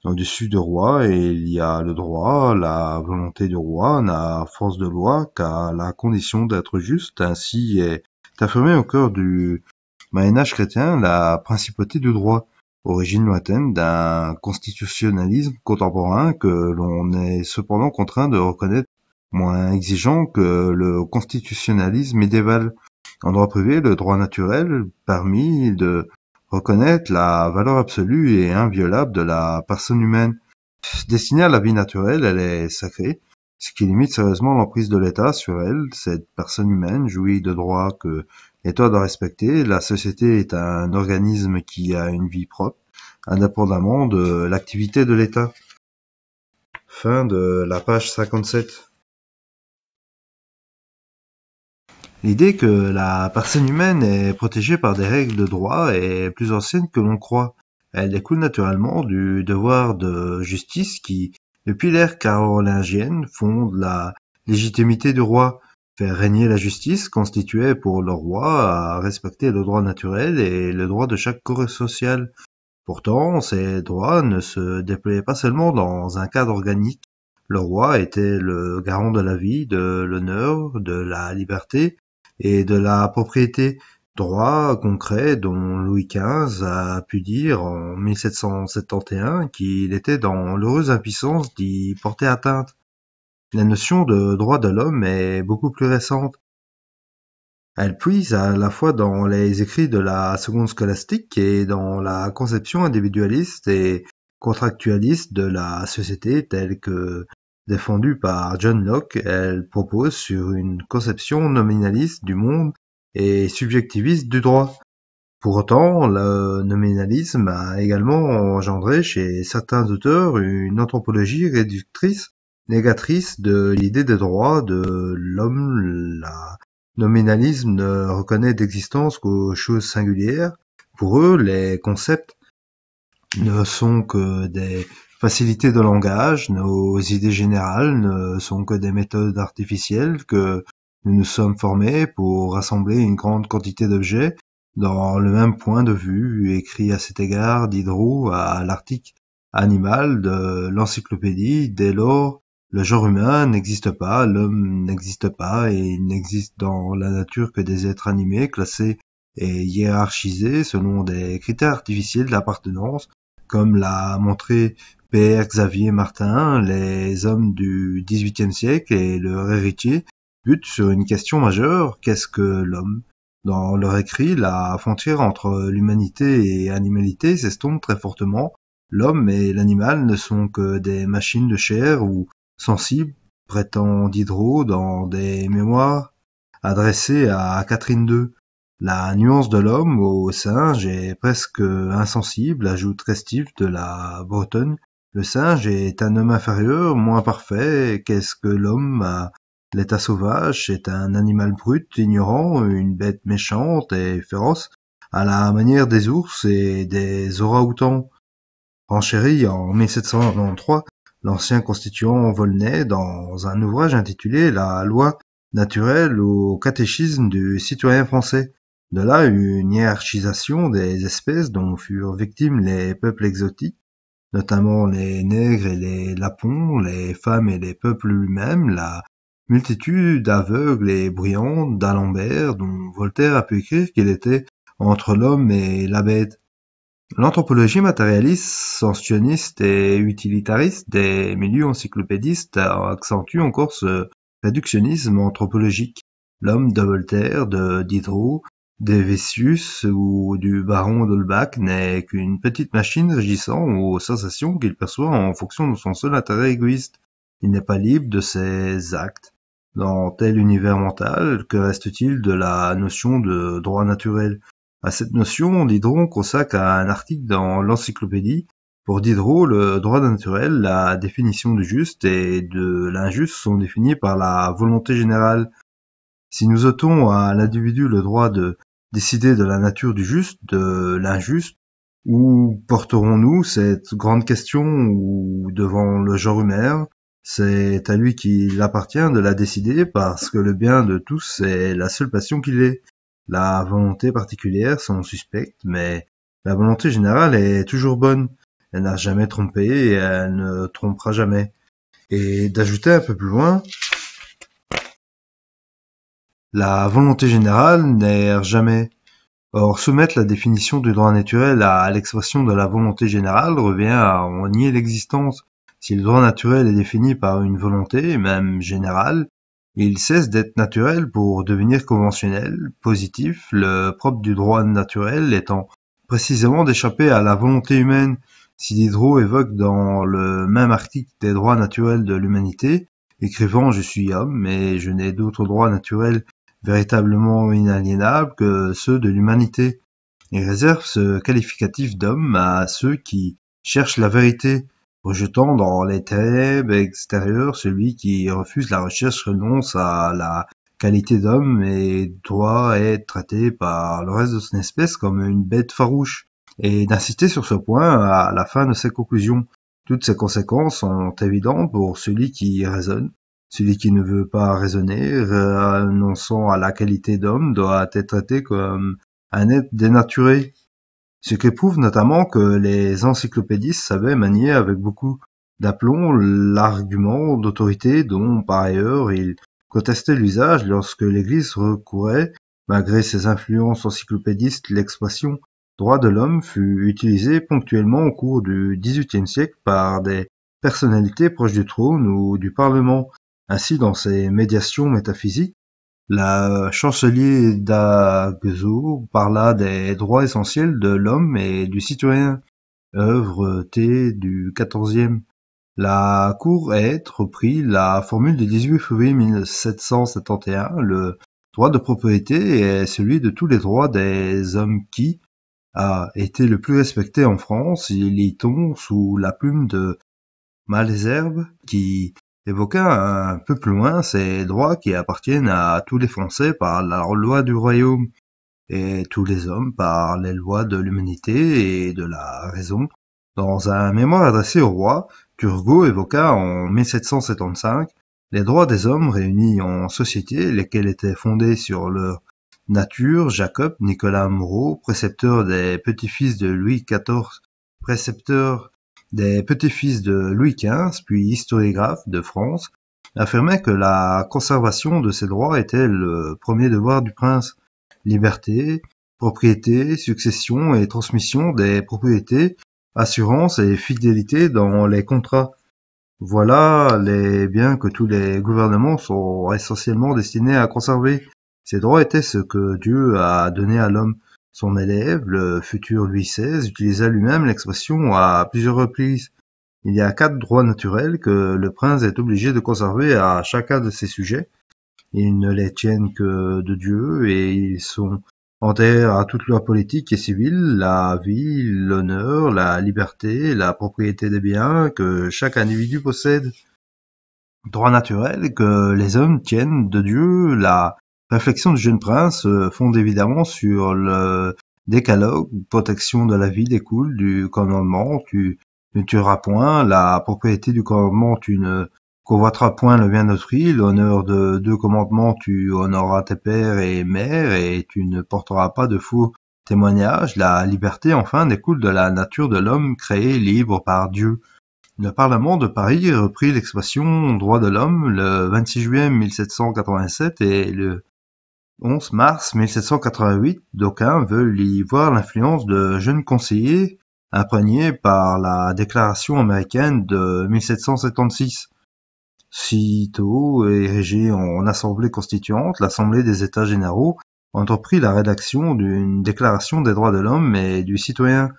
Au-dessus du roi, il y a le droit, la volonté du roi n'a force de loi qu'à la condition d'être juste. Ainsi est affirmée au cœur du Moyen-Âge chrétien la principauté du droit, origine lointaine d'un constitutionnalisme contemporain que l'on est cependant contraint de reconnaître moins exigeant que le constitutionnalisme médiéval. En droit privé, le droit naturel permet de reconnaître la valeur absolue et inviolable de la personne humaine. Destinée à la vie naturelle, elle est sacrée, ce qui limite sérieusement l'emprise de l'État sur elle. Cette personne humaine jouit de droits que l'État doit respecter. La société est un organisme qui a une vie propre, indépendamment de l'activité de l'État. Fin de la page 57. L'idée que la personne humaine est protégée par des règles de droit est plus ancienne que l'on croit. Elle découle naturellement du devoir de justice qui, depuis l'ère carolingienne, fonde la légitimité du roi. faire régner la justice constituait pour le roi à respecter le droit naturel et le droit de chaque corps social. Pourtant, ces droits ne se déployaient pas seulement dans un cadre organique. Le roi était le garant de la vie, de l'honneur, de la liberté et de la propriété, droits concrets dont Louis XV a pu dire en 1771 qu'il était dans l'heureuse impuissance d'y porter atteinte. La notion de droit de l'homme est beaucoup plus récente. Elle puise à la fois dans les écrits de la seconde scolastique et dans la conception individualiste et contractualiste de la société telle que défendue par John Locke. Elle propose sur une conception nominaliste du monde et subjectiviste du droit. Pour autant, le nominalisme a également engendré chez certains auteurs une anthropologie réductrice, négatrice de l'idée des droits de l'homme. La nominalisme ne reconnaît d'existence qu'aux choses singulières. Pour eux, les concepts ne sont que des facilités de langage, nos idées générales ne sont que des méthodes artificielles que nous nous sommes formés pour rassembler une grande quantité d'objets dans le même point de vue, écrit à cet égard Diderot à l'article animal de l'encyclopédie. Dès lors, le genre humain n'existe pas, l'homme n'existe pas, et il n'existe dans la nature que des êtres animés, classés et hiérarchisés selon des critères artificiels d'appartenance, comme l'a montré Pierre Xavier Martin. Les hommes du XVIIIe siècle et leur héritier butent sur une question majeure: qu'est-ce que l'homme? Dans leur écrit, la frontière entre l'humanité et animalité s'estompe très fortement. L'homme et l'animal ne sont que des machines de chair ou sensibles, prétend Diderot dans des mémoires adressés à Catherine II. La nuance de l'homme au singe est presque insensible, ajoute Restif de la Bretonne. Le singe est un homme inférieur, moins parfait. Qu'est-ce que l'homme à l'état sauvage? C'est un animal brut, ignorant, une bête méchante et féroce, à la manière des ours et des orang-outans. Renchéri en 1793, l'ancien constituant Volney dans un ouvrage intitulé La loi naturelle au catéchisme du citoyen français. De là une hiérarchisation des espèces dont furent victimes les peuples exotiques, notamment les nègres et les lapons, les femmes et les peuples eux-mêmes, la multitude aveugle et bruyante d'Alembert, dont Voltaire a pu écrire qu'il était entre l'homme et la bête. L'anthropologie matérialiste, scientionniste et utilitariste des milieux encyclopédistes accentue encore ce réductionnisme anthropologique. L'homme de Voltaire, de Diderot, d'Helvétius ou du baron d'Holbach n'est qu'une petite machine régissant aux sensations qu'il perçoit en fonction de son seul intérêt égoïste. Il n'est pas libre de ses actes. Dans tel univers mental, que reste-t-il de la notion de droit naturel? À cette notion, Diderot consacre un article dans l'encyclopédie. Pour Diderot, le droit naturel, la définition du juste et de l'injuste sont définis par la volonté générale. Si nous ôtons à l'individu le droit de décider de la nature du juste, de l'injuste, où porterons-nous cette grande question ou devant le genre humain? C'est à lui qu'il appartient de la décider parce que le bien de tous est la seule passion qu'il ait. La volonté particulière sont suspectes, mais la volonté générale est toujours bonne. Elle n'a jamais trompé et elle ne trompera jamais. Et d'ajouter un peu plus loin, la volonté générale n'erre jamais. Or, soumettre la définition du droit naturel à l'expression de la volonté générale revient à en nier l'existence. Si le droit naturel est défini par une volonté, même générale, il cesse d'être naturel pour devenir conventionnel, positif, le propre du droit naturel étant précisément d'échapper à la volonté humaine. Si Diderot évoque dans le même article des droits naturels de l'humanité, écrivant « Je suis homme, mais je n'ai d'autres droits naturels véritablement inaliénables que ceux de l'humanité », il réserve ce qualificatif d'homme à ceux qui cherchent la vérité, rejetant dans les ténèbres extérieures celui qui refuse la recherche renonce à la qualité d'homme et doit être traité par le reste de son espèce comme une bête farouche, et d'insister sur ce point à la fin de ses conclusions. Toutes ces conséquences sont évidentes pour celui qui raisonne. Celui qui ne veut pas raisonner, renonçant à la qualité d'homme, doit être traité comme un être dénaturé. Ce qui prouve notamment que les encyclopédistes savaient manier avec beaucoup d'aplomb l'argument d'autorité dont, par ailleurs, ils contestaient l'usage lorsque l'Église recourait, malgré ses influences encyclopédistes, l'expression droit de l'homme fut utilisée ponctuellement au cours du XVIIIe siècle par des personnalités proches du trône ou du Parlement. Ainsi, dans ses médiations métaphysiques, la chancelier d'Aguesseau parla des droits essentiels de l'homme et du citoyen, œuvre T du XIVe. La Cour Ait reprit la formule du 18 février 1771, le droit de propriété est celui de tous les droits des hommes qui a été le plus respecté en France, lit-on sous la plume de Malesherbes, qui évoqua un peu plus loin ces droits qui appartiennent à tous les Français par la loi du royaume, et tous les hommes par les lois de l'humanité et de la raison. Dans un mémoire adressé au roi, Turgot évoqua en 1775 les droits des hommes réunis en société, lesquels étaient fondés sur leur nature. Jacob Nicolas Moreau, précepteur des petits-fils de Louis XIV, précepteur des petits-fils de Louis XV, puis historiographe de France, affirmait que la conservation de ces droits était le premier devoir du prince. Liberté, propriété, succession et transmission des propriétés, assurance et fidélité dans les contrats. Voilà les biens que tous les gouvernements sont essentiellement destinés à conserver. Ces droits étaient ce que Dieu a donné à l'homme. Son élève, le futur Louis XVI, utilisa lui-même l'expression à plusieurs reprises. Il y a 4 droits naturels que le prince est obligé de conserver à chacun de ses sujets. Ils ne les tiennent que de Dieu et ils sont antérieurs à toute loi politique et civile, la vie, l'honneur, la liberté, la propriété des biens que chaque individu possède. Droit naturel que les hommes tiennent de Dieu. La réflexion du jeune prince fonde évidemment sur le décalogue. Protection de la vie découle du commandement, tu ne tueras point. La propriété du commandement, tu ne convoiteras point le bien d'autrui. L'honneur de 2 commandements, tu honoreras tes pères et mères, et tu ne porteras pas de faux témoignages. La liberté, enfin, découle de la nature de l'homme créé libre par Dieu. Le Parlement de Paris reprit l'expression droit de l'homme le 26 juillet 1787 et le 11 mars 1788. D'aucuns veulent y voir l'influence de jeunes conseillers imprégnés par la Déclaration américaine de 1776. Sitôt érigée en Assemblée constituante, l'Assemblée des États généraux entreprit la rédaction d'une Déclaration des droits de l'homme et du citoyen.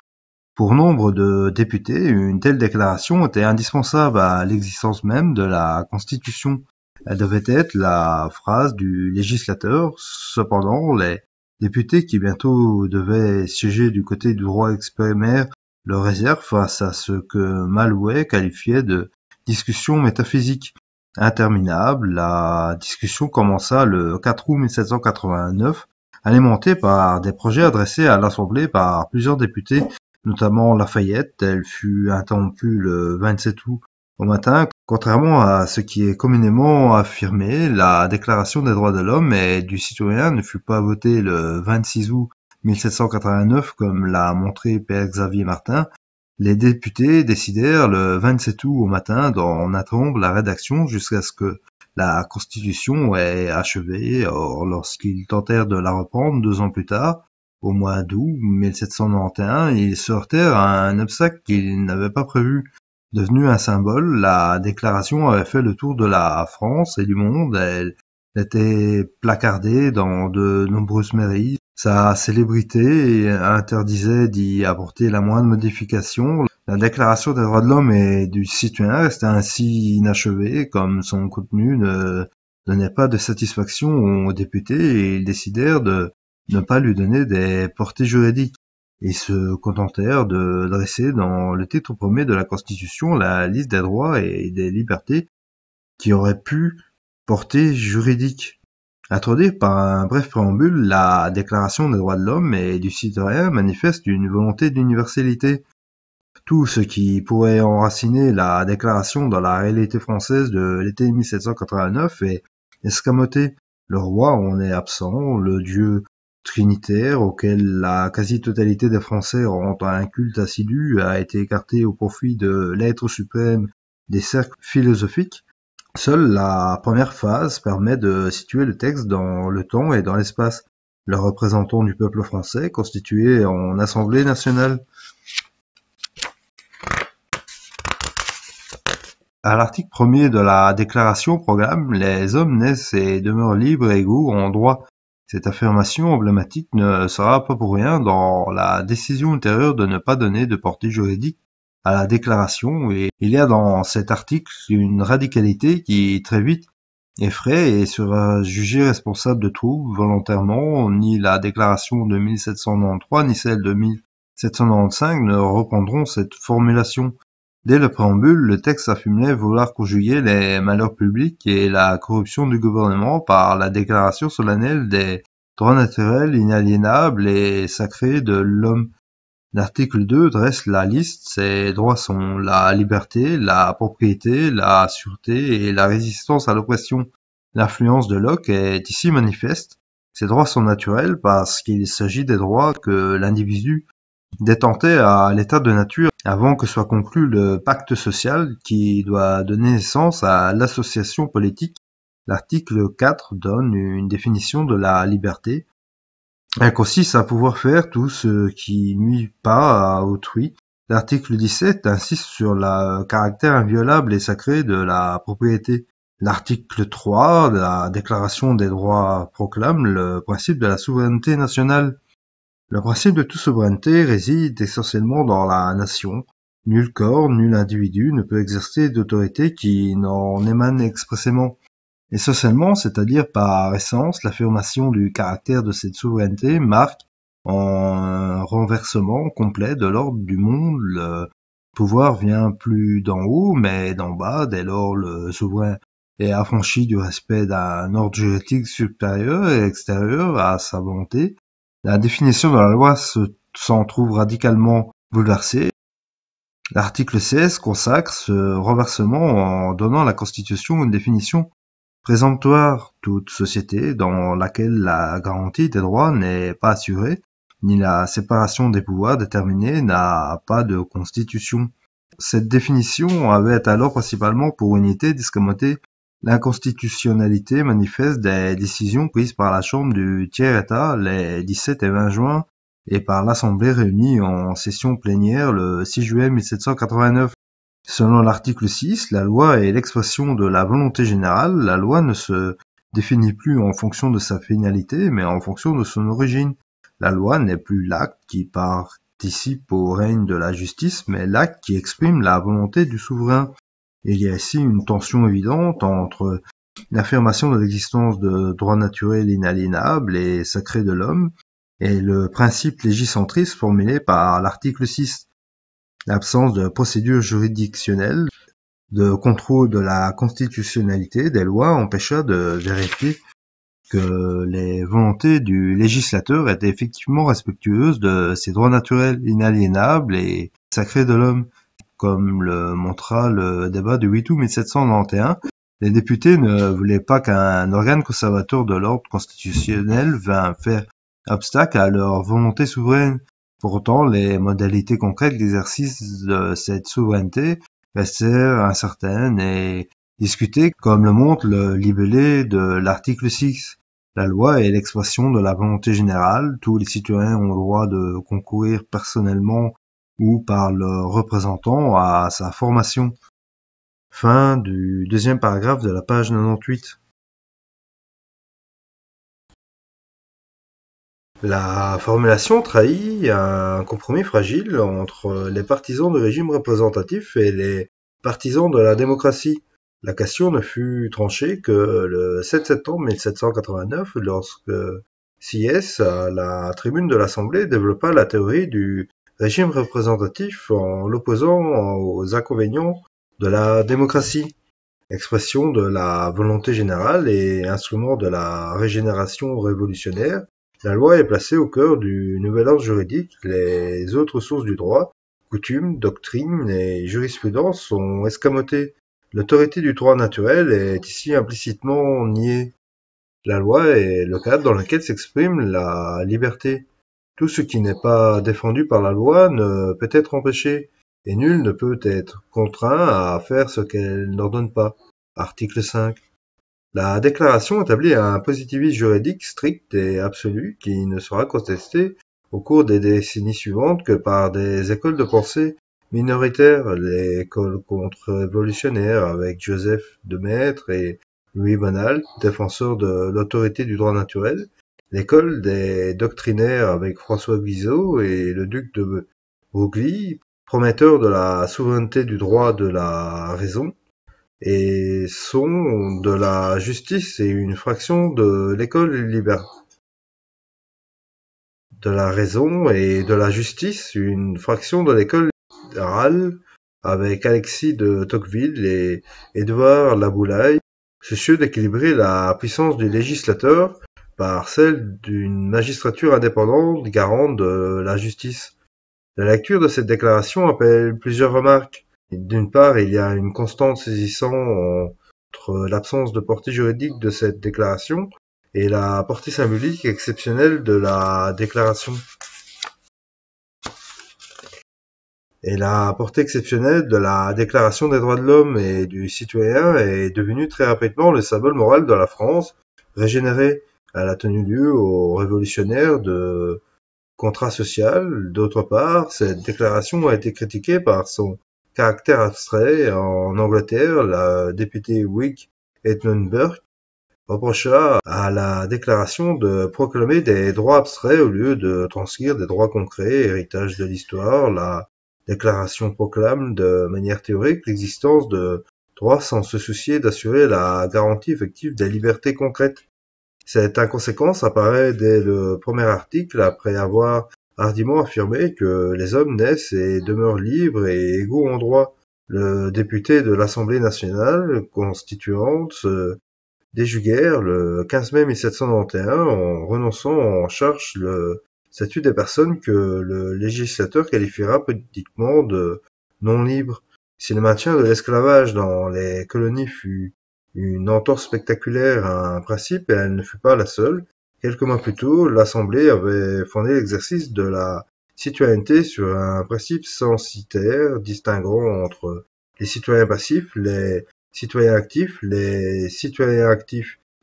Pour nombre de députés, une telle déclaration était indispensable à l'existence même de la Constitution. Elle devait être la phrase du législateur. Cependant, les députés qui bientôt devaient siéger du côté du roi exprimèrent leur réserve face à ce que Malouet qualifiait de discussion métaphysique. Interminable, la discussion commença le 4 août 1789, alimentée par des projets adressés à l'Assemblée par plusieurs députés, notamment Lafayette. Elle fut interrompue le 27 août au matin. Contrairement à ce qui est communément affirmé, la Déclaration des droits de l'homme et du citoyen ne fut pas votée le 26 août 1789 comme l'a montré Père Xavier Martin. Les députés décidèrent le 27 août au matin d'en interrompre la rédaction jusqu'à ce que la Constitution ait achevé. Or, lorsqu'ils tentèrent de la reprendre 2 ans plus tard, au mois d'août 1791, ils se heurtèrent à un obstacle qu'ils n'avaient pas prévu. Devenue un symbole, la déclaration avait fait le tour de la France et du monde. Elle était placardée dans de nombreuses mairies. Sa célébrité interdisait d'y apporter la moindre modification. La Déclaration des droits de l'homme et du citoyen restait ainsi inachevée, comme son contenu ne donnait pas de satisfaction aux députés, et ils décidèrent de ne pas lui donner des portées juridiques. Ils se contentèrent de dresser dans le titre premier de la Constitution la liste des droits et des libertés qui auraient pu portée juridique. Introduite par un bref préambule, la Déclaration des droits de l'homme et du citoyen manifeste une volonté d'universalité. Tout ce qui pourrait enraciner la déclaration dans la réalité française de l'été 1789 est escamoté. Le roi en est absent, le dieu trinitaire auquel la quasi-totalité des Français rend un culte assidu a été écarté au profit de l'être suprême des cercles philosophiques. Seule la première phase permet de situer le texte dans le temps et dans l'espace, le représentant du peuple français constitué en Assemblée nationale. À l'article 1er de la Déclaration proclame « Les hommes naissent et demeurent libres et égaux en droit ». Cette affirmation emblématique ne sera pas pour rien dans la décision ultérieure de ne pas donner de portée juridique à la déclaration, et il y a dans cet article une radicalité qui très vite effraie et sera jugée responsable de troubles volontairement. Ni la déclaration de 1793 ni celle de 1795 ne reprendront cette formulation. Dès le préambule, le texte affirmait vouloir conjuguer les malheurs publics et la corruption du gouvernement par la déclaration solennelle des droits naturels, inaliénables et sacrés de l'homme. L'article 2 dresse la liste. Ces droits sont la liberté, la propriété, la sûreté et la résistance à l'oppression. L'influence de Locke est ici manifeste. Ces droits sont naturels parce qu'il s'agit des droits que l'individu détentait à l'état de nature avant que soit conclu le pacte social qui doit donner naissance à l'association politique. L'article 4 donne une définition de la liberté. Elle consiste à pouvoir faire tout ce qui nuit pas à autrui. L'article 17 insiste sur le caractère inviolable et sacré de la propriété. L'article 3 de la Déclaration des droits proclame le principe de la souveraineté nationale. Le principe de toute souveraineté réside essentiellement dans la nation. Nul corps, nul individu ne peut exercer d'autorité qui n'en émane expressément. Essentiellement, c'est-à-dire par essence, l'affirmation du caractère de cette souveraineté marque un renversement complet de l'ordre du monde. Le pouvoir vient plus d'en haut, mais d'en bas. Dès lors, le souverain est affranchi du respect d'un ordre juridique supérieur et extérieur à sa volonté. La définition de la loi s'en trouve radicalement bouleversée. L'article 16 consacre ce renversement en donnant à la Constitution une définition présomptoire. Toute société dans laquelle la garantie des droits n'est pas assurée, ni la séparation des pouvoirs déterminée, n'a pas de constitution. Cette définition avait alors principalement pour unité d'escamoter l'inconstitutionnalité manifeste des décisions prises par la Chambre du tiers-État les 17 et 20 juin et par l'Assemblée réunie en session plénière le 6 juillet 1789. Selon l'article 6, la loi est l'expression de la volonté générale. La loi ne se définit plus en fonction de sa finalité, mais en fonction de son origine. La loi n'est plus l'acte qui participe au règne de la justice, mais l'acte qui exprime la volonté du souverain. Il y a ici une tension évidente entre l'affirmation de l'existence de droits naturels inaliénables et sacrés de l'homme et le principe légicentriste formulé par l'article 6. L'absence de procédure juridictionnelle, de contrôle de la constitutionnalité des lois empêcha de vérifier que les volontés du législateur étaient effectivement respectueuses de ces droits naturels inaliénables et sacrés de l'homme. Comme le montra le débat du 8 août 1791, les députés ne voulaient pas qu'un organe conservateur de l'ordre constitutionnel vînt faire obstacle à leur volonté souveraine. Pour autant, les modalités concrètes d'exercice de cette souveraineté restèrent incertaines et discutées, comme le montre le libellé de l'article 6. La loi est l'expression de la volonté générale. Tous les citoyens ont le droit de concourir personnellement ou par leurs représentants à sa formation. Fin du deuxième paragraphe de la page 98. La formulation trahit un compromis fragile entre les partisans du régime représentatif et les partisans de la démocratie. La question ne fut tranchée que le 7 septembre 1789, lorsque Sieyès, à la tribune de l'Assemblée, développa la théorie du régime représentatif en l'opposant aux inconvénients de la démocratie, expression de la volonté générale et instrument de la régénération révolutionnaire. La loi est placée au cœur du nouvel ordre juridique. Les autres sources du droit coutumes, doctrines et jurisprudence sont escamotées. L'autorité du droit naturel est ici implicitement niée. La loi est le cadre dans lequel s'exprime la liberté. Tout ce qui n'est pas défendu par la loi ne peut être empêché, et nul ne peut être contraint à faire ce qu'elle n'ordonne pas. Article 5. La déclaration établit un positivisme juridique strict et absolu qui ne sera contesté au cours des décennies suivantes que par des écoles de pensée minoritaires, l'école contre-révolutionnaire avec Joseph de Maistre et Louis Bonald, défenseurs de l'autorité du droit naturel, l'école des doctrinaires avec François Guizot et le duc de Broglie, prometteur de la souveraineté du droit de la raison, et sont de la justice et une fraction de l'école libérale. De la raison et de la justice, une fraction de l'école libérale, avec Alexis de Tocqueville et Édouard Laboulaye, soucieux d'équilibrer la puissance du législateur par celle d'une magistrature indépendante garante de la justice. La lecture de cette déclaration appelle plusieurs remarques. D'une part, il y a une constante saisissant entre l'absence de portée juridique de cette déclaration et la portée symbolique exceptionnelle de la déclaration. Et la portée exceptionnelle de la Déclaration des droits de l'homme et du citoyen est devenue très rapidement le symbole moral de la France régénérée. Elle a tenu lieu aux révolutionnaires de contrat social. D'autre part, cette déclaration a été critiquée par son caractère abstrait. En Angleterre, la députée Whig Edmund Burke reprocha à la déclaration de proclamer des droits abstraits au lieu de transcrire des droits concrets, héritage de l'histoire. La déclaration proclame de manière théorique l'existence de droits sans se soucier d'assurer la garantie effective des libertés concrètes. Cette inconséquence apparaît dès le premier article, après avoir hardiment affirmé que les hommes naissent et demeurent libres et égaux en droit. Le député de l'Assemblée nationale constituante se déjuguèrent le 15 mai 1791 en renonçant en charge le statut des personnes que le législateur qualifiera politiquement de non libres. Si le maintien de l'esclavage dans les colonies fut une entorse spectaculaire à un principe, et elle ne fut pas la seule. Quelques mois plus tôt, l'Assemblée avait fondé l'exercice de la citoyenneté sur un principe censitaire distinguant entre les citoyens passifs, les citoyens actifs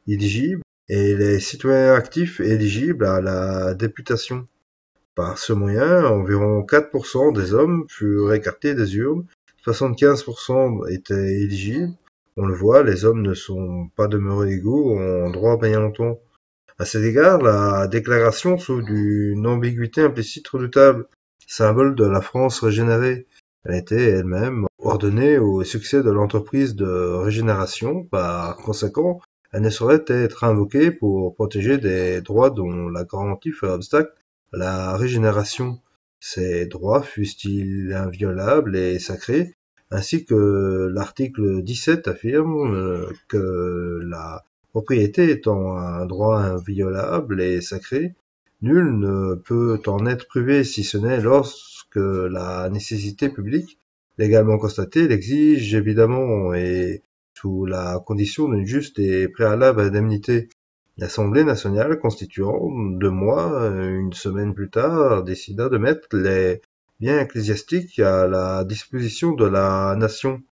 éligibles et les citoyens actifs éligibles à la députation. Par ce moyen, environ 4% des hommes furent écartés des urnes, 75% étaient éligibles. On le voit, les hommes ne sont pas demeurés égaux en droit bien longtemps. À cet égard, la déclaration souffre d'une ambiguïté implicite redoutable, symbole de la France régénérée. Elle était elle-même ordonnée au succès de l'entreprise de régénération. Par conséquent, elle ne saurait être invoquée pour protéger des droits dont la garantie fait obstacle à la régénération. Ces droits, fussent-ils inviolables et sacrés, ainsi que l'article 17 affirme que la propriété étant un droit inviolable et sacré, nul ne peut en être privé si ce n'est lorsque la nécessité publique, légalement constatée, l'exige évidemment et sous la condition d'une juste et préalable indemnité. L'Assemblée nationale constituant 2 mois, une semaine plus tard, décida de mettre les biens ecclésiastiques à la disposition de la nation.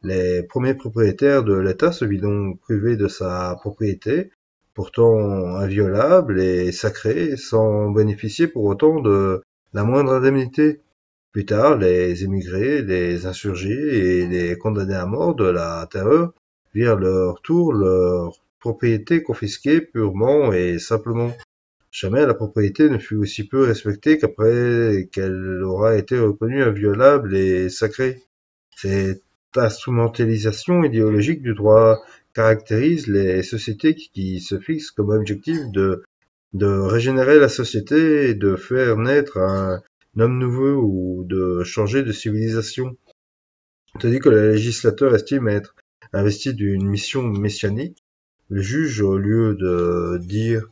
Les premiers propriétaires de l'État se vit donc privés de sa propriété, pourtant inviolable et sacrée, sans bénéficier pour autant de la moindre indemnité. Plus tard, les émigrés, les insurgés et les condamnés à mort de la Terreur virent leur tour leur propriété confisquée purement et simplement. Jamais la propriété ne fut aussi peu respectée qu'après qu'elle aura été reconnue inviolable et sacrée. Cette instrumentalisation idéologique du droit caractérise les sociétés qui se fixent comme objectif de régénérer la société et de faire naître un homme nouveau ou de changer de civilisation. Tandis que le législateur estime être investi d'une mission messianique, le juge, au lieu de dire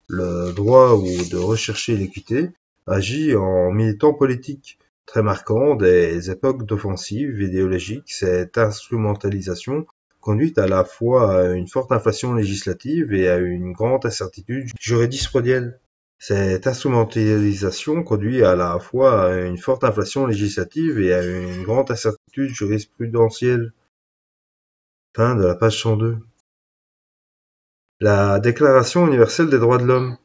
le droit ou de rechercher l'équité, agit en militant politique. très marquant des époques d'offensive idéologique. Cette instrumentalisation conduit à la fois à une forte inflation législative et à une grande incertitude jurisprudentielle. Cette instrumentalisation conduit à la fois à une forte inflation législative et à une grande incertitude jurisprudentielle. Fin de la page 102. La Déclaration universelle des droits de l'homme.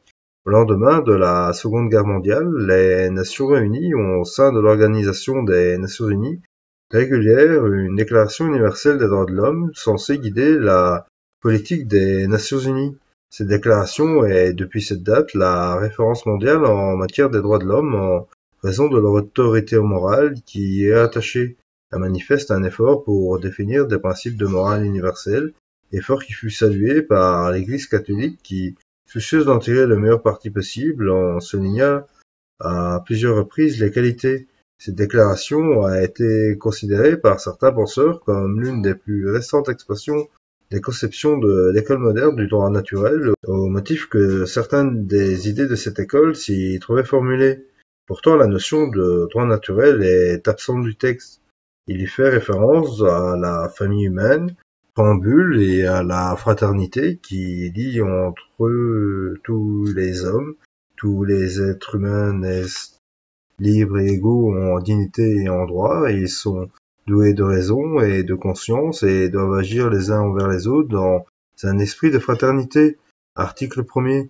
Au lendemain de la Seconde Guerre mondiale, les Nations réunies ont, au sein de l'Organisation des Nations unies, régulière une Déclaration universelle des droits de l'homme censée guider la politique des Nations unies. Cette déclaration est, depuis cette date, la référence mondiale en matière des droits de l'homme en raison de leur autorité morale qui y est attachée. Elle manifeste un effort pour définir des principes de morale universelle, effort qui fut salué par l'Église catholique qui, soucieuse d'en tirer le meilleur parti possible, en soulignant à plusieurs reprises les qualités. Cette déclaration a été considérée par certains penseurs comme l'une des plus récentes expressions des conceptions de l'école moderne du droit naturel, au motif que certaines des idées de cette école s'y trouvaient formulées. Pourtant, la notion de droit naturel est absente du texte. Il y fait référence à la famille humaine, préambule, et à la fraternité qui lie entre tous les hommes. Tous les êtres humains naissent libres et égaux en dignité et en droit, et ils sont doués de raison et de conscience et doivent agir les uns envers les autres dans un esprit de fraternité. Article 1er.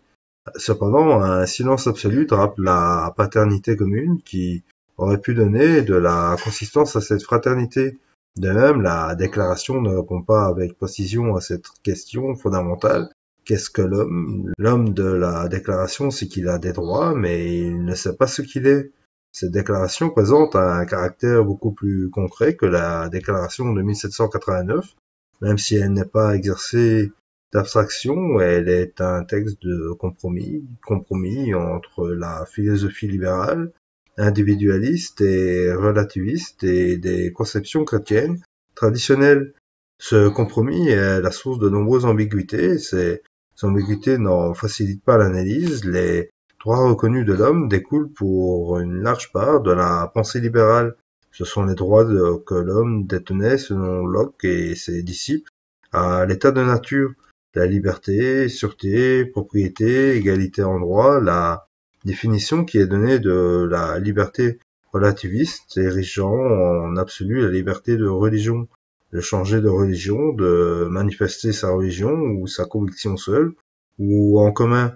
Cependant, un silence absolu drape la paternité commune qui aurait pu donner de la consistance à cette fraternité. De même, la déclaration ne répond pas avec précision à cette question fondamentale. Qu'est-ce que l'homme? L'homme de la déclaration sait qu'il a des droits, mais il ne sait pas ce qu'il est. Cette déclaration présente un caractère beaucoup plus concret que la déclaration de 1789, même si elle n'est pas exercée d'abstraction, elle est un texte de compromis entre la philosophie libérale, individualiste et relativiste et des conceptions chrétiennes traditionnelles. Ce compromis est la source de nombreuses ambiguïtés. Ces ambiguïtés n'en facilitent pas l'analyse. Les droits reconnus de l'homme découlent pour une large part de la pensée libérale. Ce sont les droits que l'homme détenait selon Locke et ses disciples à l'état de nature. La liberté, sûreté, propriété, égalité en droit, la définition qui est donnée de la liberté relativiste érigeant en absolu la liberté de religion, de changer de religion, de manifester sa religion ou sa conviction seule ou en commun,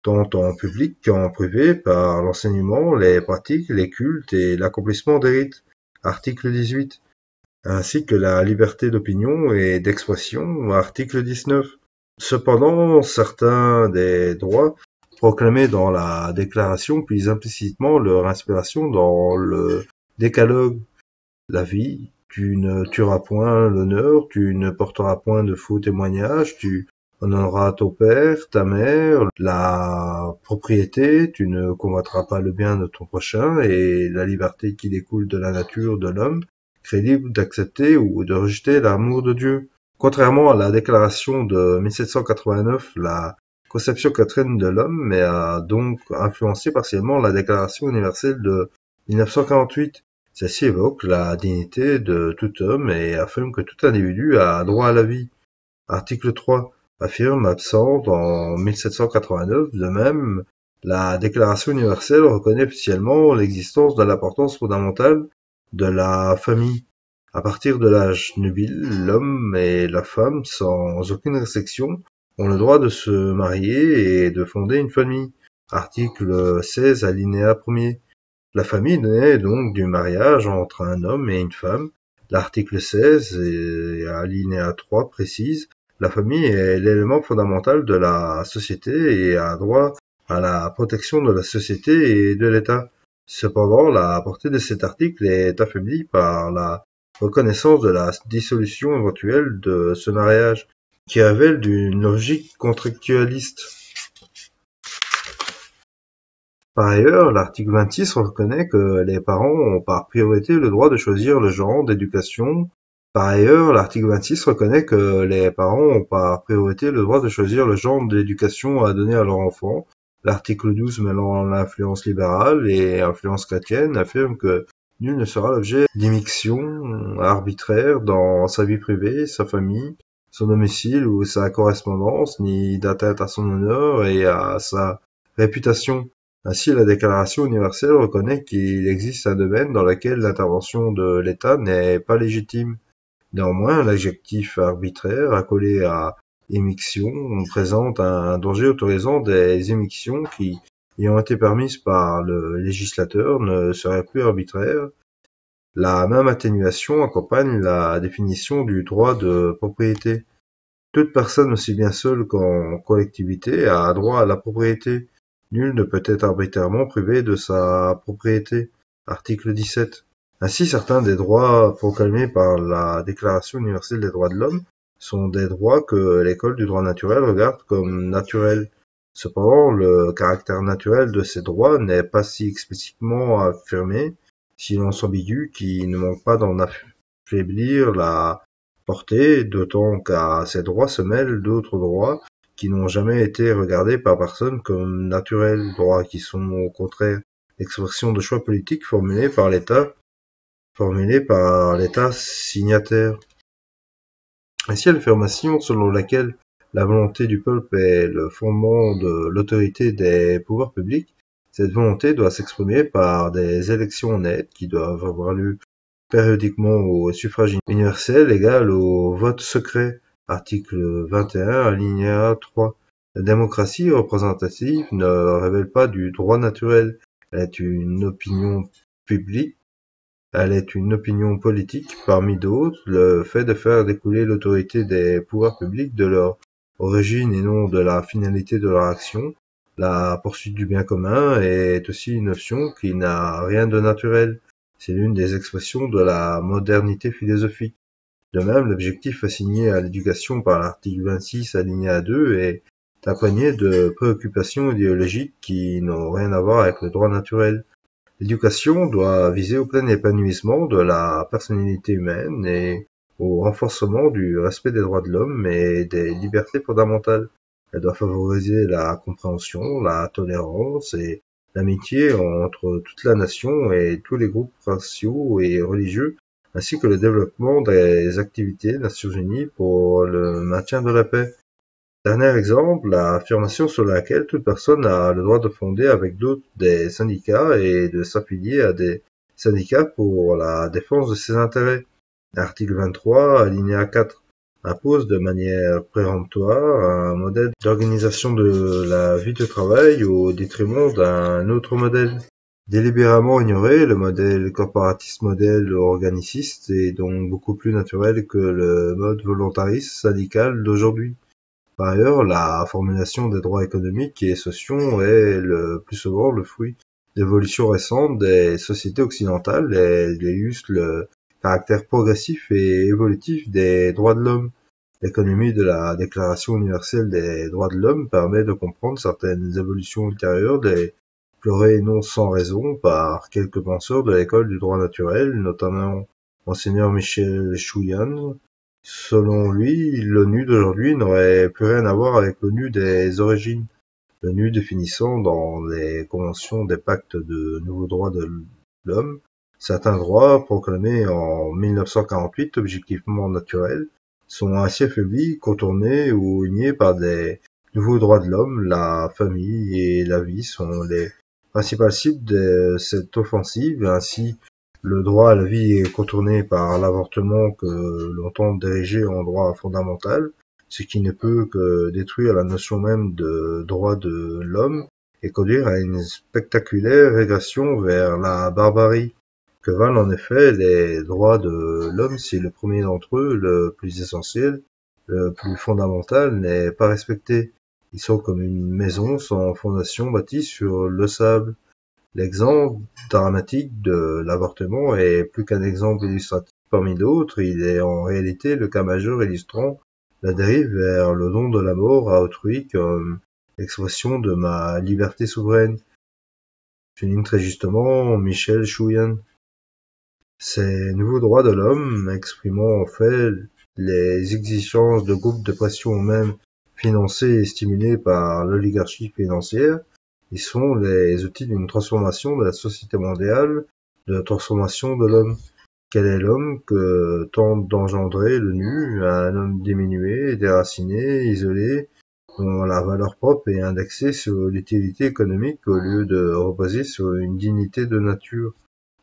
tant en public qu'en privé, par l'enseignement, les pratiques, les cultes et l'accomplissement des rites. Article 18. Ainsi que la liberté d'opinion et d'expression. Article 19. Cependant, certains des droits proclamés dans la déclaration puisent implicitement leur inspiration dans le décalogue. La vie, tu ne tueras point l'honneur, tu ne porteras point de faux témoignages, tu honoreras ton père, ta mère, la propriété, tu ne convoiteras pas le bien de ton prochain, et la liberté qui découle de la nature de l'homme, crée libre d'accepter ou de rejeter l'amour de Dieu. Contrairement à la déclaration de 1789, la conception chrétienne de l'homme a donc influencé partiellement la déclaration universelle de 1948. Celle-ci évoque la dignité de tout homme et affirme que tout individu a droit à la vie. Article 3 affirme absente en 1789. De même, la Déclaration universelle reconnaît officiellement l'existence de l'importance fondamentale de la famille. À partir de l'âge nubile, l'homme et la femme, sans aucune restriction, ont le droit de se marier et de fonder une famille. Article 16, alinéa 1er. La famille naît donc du mariage entre un homme et une femme. L'article 16, alinéa 3 précise: la famille est l'élément fondamental de la société et a droit à la protection de la société et de l'État. Cependant, la portée de cet article est affaiblie par la reconnaissance de la dissolution éventuelle de ce mariage, qui révèle d'une logique contractualiste. Par ailleurs, l'article 26 reconnaît que les parents ont par priorité le droit de choisir le genre d'éducation. Par ailleurs, l'article 26 reconnaît que les parents ont par priorité le droit de choisir le genre d'éducation à donner à leur enfant. L'article 12, mêlant l'influence libérale et l'influence chrétienne, affirme que Nul ne sera l'objet d'immixtions arbitraires dans sa vie privée, sa famille, son domicile ou sa correspondance, ni d'atteinte à son honneur et à sa réputation. Ainsi, la Déclaration universelle reconnaît qu'il existe un domaine dans lequel l'intervention de l'État n'est pas légitime. Néanmoins, l'adjectif arbitraire accolé à émiction présente un danger autorisant des émictions qui, ayant été permises par le législateur, ne seraient plus arbitraires. La même atténuation accompagne la définition du droit de propriété. Toute personne, aussi bien seule qu'en collectivité, a droit à la propriété. Nul ne peut être arbitrairement privé de sa propriété. Article 17. Ainsi, certains des droits proclamés par la Déclaration universelle des droits de l'homme sont des droits que l'école du droit naturel regarde comme naturels. Cependant, le caractère naturel de ces droits n'est pas si explicitement affirmé, silence ambigu qui ne manque pas d'en affaiblir la portée, d'autant qu'à ces droits se mêlent d'autres droits qui n'ont jamais été regardés par personne comme naturels, droits qui sont au contraire l'expression de choix politiques formulés par l'État signataire. Ainsi, l'affirmation selon laquelle la volonté du peuple est le fondement de l'autorité des pouvoirs publics, cette volonté doit s'exprimer par des élections honnêtes qui doivent avoir lieu périodiquement au suffrage universel égal au vote secret. Article 21, alinéa 3. La démocratie représentative ne révèle pas du droit naturel. Elle est une opinion publique. Elle est une opinion politique, parmi d'autres, le fait de faire découler l'autorité des pouvoirs publics de leur origine et non de la finalité de leur action. La poursuite du bien commun est aussi une notion qui n'a rien de naturel. C'est l'une des expressions de la modernité philosophique. De même, l'objectif assigné à l'éducation par l'article 26 alinéa 2 est imprégné de préoccupations idéologiques qui n'ont rien à voir avec le droit naturel. L'éducation doit viser au plein épanouissement de la personnalité humaine et au renforcement du respect des droits de l'homme et des libertés fondamentales. Elle doit favoriser la compréhension, la tolérance et l'amitié entre toute la nation et tous les groupes raciaux et religieux, ainsi que le développement des activités des Nations Unies pour le maintien de la paix. Dernier exemple, l'affirmation selon laquelle toute personne a le droit de fonder avec d'autres des syndicats et de s'affilier à des syndicats pour la défense de ses intérêts. L'article 23, alinéa 4, impose de manière péremptoire un modèle d'organisation de la vie de travail au détriment d'un autre modèle. Délibérément ignoré, le modèle corporatiste modèle organiciste est donc beaucoup plus naturel que le mode volontariste syndical d'aujourd'hui. Par ailleurs, la formulation des droits économiques et sociaux est le plus souvent le fruit d'évolutions récentes des sociétés occidentales et illustre le caractère progressif et évolutif des droits de l'homme. L'économie de la Déclaration universelle des droits de l'homme permet de comprendre certaines évolutions ultérieures déplorées non sans raison par quelques penseurs de l'école du droit naturel, notamment Monseigneur Michel Chouyan. Selon lui, l'ONU d'aujourd'hui n'aurait plus rien à voir avec l'ONU des origines. L'ONU définissant dans les conventions des pactes de nouveaux droits de l'homme certains droits proclamés en 1948 objectivement naturels sont ainsi affaiblis, contournés ou niés par des nouveaux droits de l'homme. La famille et la vie sont les principales cibles de cette offensive. Ainsi, le droit à la vie est contourné par l'avortement que l'on tente d'ériger en droit fondamental, ce qui ne peut que détruire la notion même de droit de l'homme et conduire à une spectaculaire régression vers la barbarie. Que valent en effet les droits de l'homme si le premier d'entre eux, le plus essentiel, le plus fondamental, n'est pas respecté? Ils sont comme une maison sans fondation bâtie sur le sable. L'exemple dramatique de l'avortement est plus qu'un exemple illustratif parmi d'autres, il est en réalité le cas majeur illustrant la dérive vers le don de la mort à autrui comme expression de ma liberté souveraine. Souligne très justement Michel Chouyan. Ces nouveaux droits de l'homme, exprimant en fait les exigences de groupes de pression eux-mêmes financés et stimulés par l'oligarchie financière, ils sont les outils d'une transformation de la société mondiale de transformation de l'homme. Quel est l'homme que tente d'engendrer le nu, un homme diminué, déraciné, isolé, dont la valeur propre est indexée sur l'utilité économique au lieu de reposer sur une dignité de nature,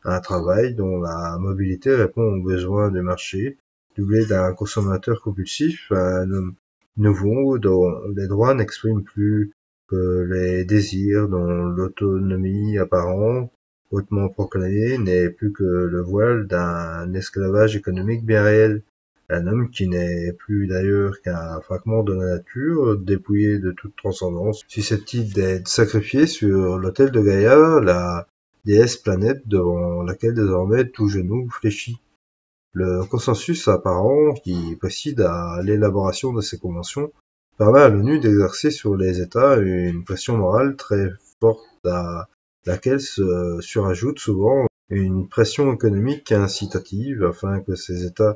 un travail dont la mobilité répond aux besoins du marché, doublé d'un consommateur compulsif, un homme nouveau dont les droits n'expriment plus que les désirs, dont l'autonomie apparente, hautement proclamée, n'est plus que le voile d'un esclavage économique bien réel. Un homme qui n'est plus d'ailleurs qu'un fragment de la nature, dépouillé de toute transcendance, susceptible d'être sacrifié sur l'autel de Gaïa, la déesse planète devant laquelle désormais tout genou fléchit. Le consensus apparent qui préside à l'élaboration de ces conventions permet à l'ONU d'exercer sur les États une pression morale très forte à laquelle se surajoute souvent une pression économique incitative afin que ces États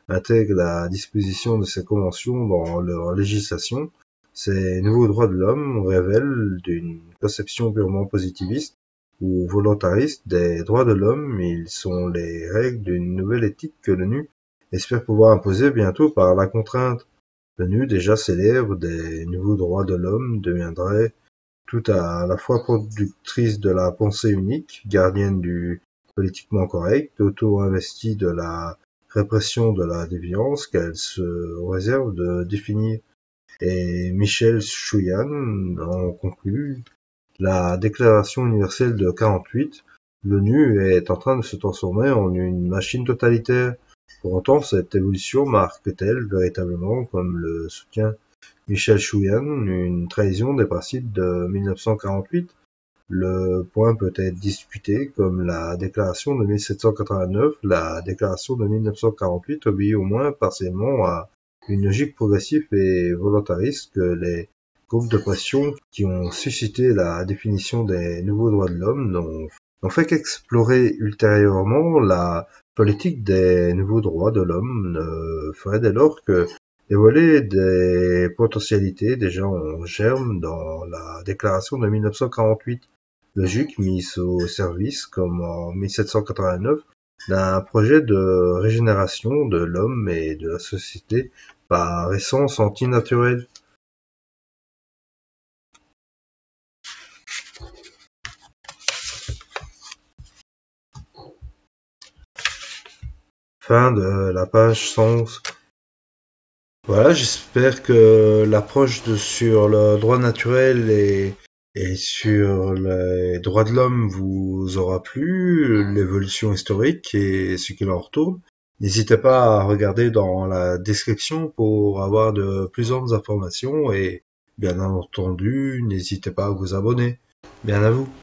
intègrent la disposition de ces conventions dans leur législation. Ces nouveaux droits de l'homme révèlent d'une conception purement positiviste ou volontariste des droits de l'homme. Ils sont les règles d'une nouvelle éthique que l'ONU espère pouvoir imposer bientôt par la contrainte. L'ONU, déjà célèbre des nouveaux droits de l'homme, deviendrait tout à la fois productrice de la pensée unique, gardienne du politiquement correct, auto-investie de la répression de la déviance qu'elle se réserve de définir. Et Michel Chouyan en conclut: la Déclaration universelle de 48, l'ONU est en train de se transformer en une machine totalitaire. Pour autant, cette évolution marque-t-elle véritablement, comme le soutient Michel Chouyan, une trahison des principes de 1948? Le point peut être disputé, comme la déclaration de 1789, la déclaration de 1948 obéit au moins partiellement à une logique progressive et volontariste que les groupes de pression qui ont suscité la définition des nouveaux droits de l'homme n'ont fait qu'explorer ultérieurement. La politique des nouveaux droits de l'homme ne ferait dès lors que dévoiler des potentialités déjà en germe dans la déclaration de 1948, logique mise au service, comme en 1789, d'un projet de régénération de l'homme et de la société par essence antinaturelle. Fin de la page 111. Voilà, j'espère que l'approche sur le droit naturel et sur les droits de l'homme vous aura plu, l'évolution historique et ce qu'il en retourne. N'hésitez pas à regarder dans la description pour avoir de plus amples informations et bien entendu, n'hésitez pas à vous abonner. Bien à vous.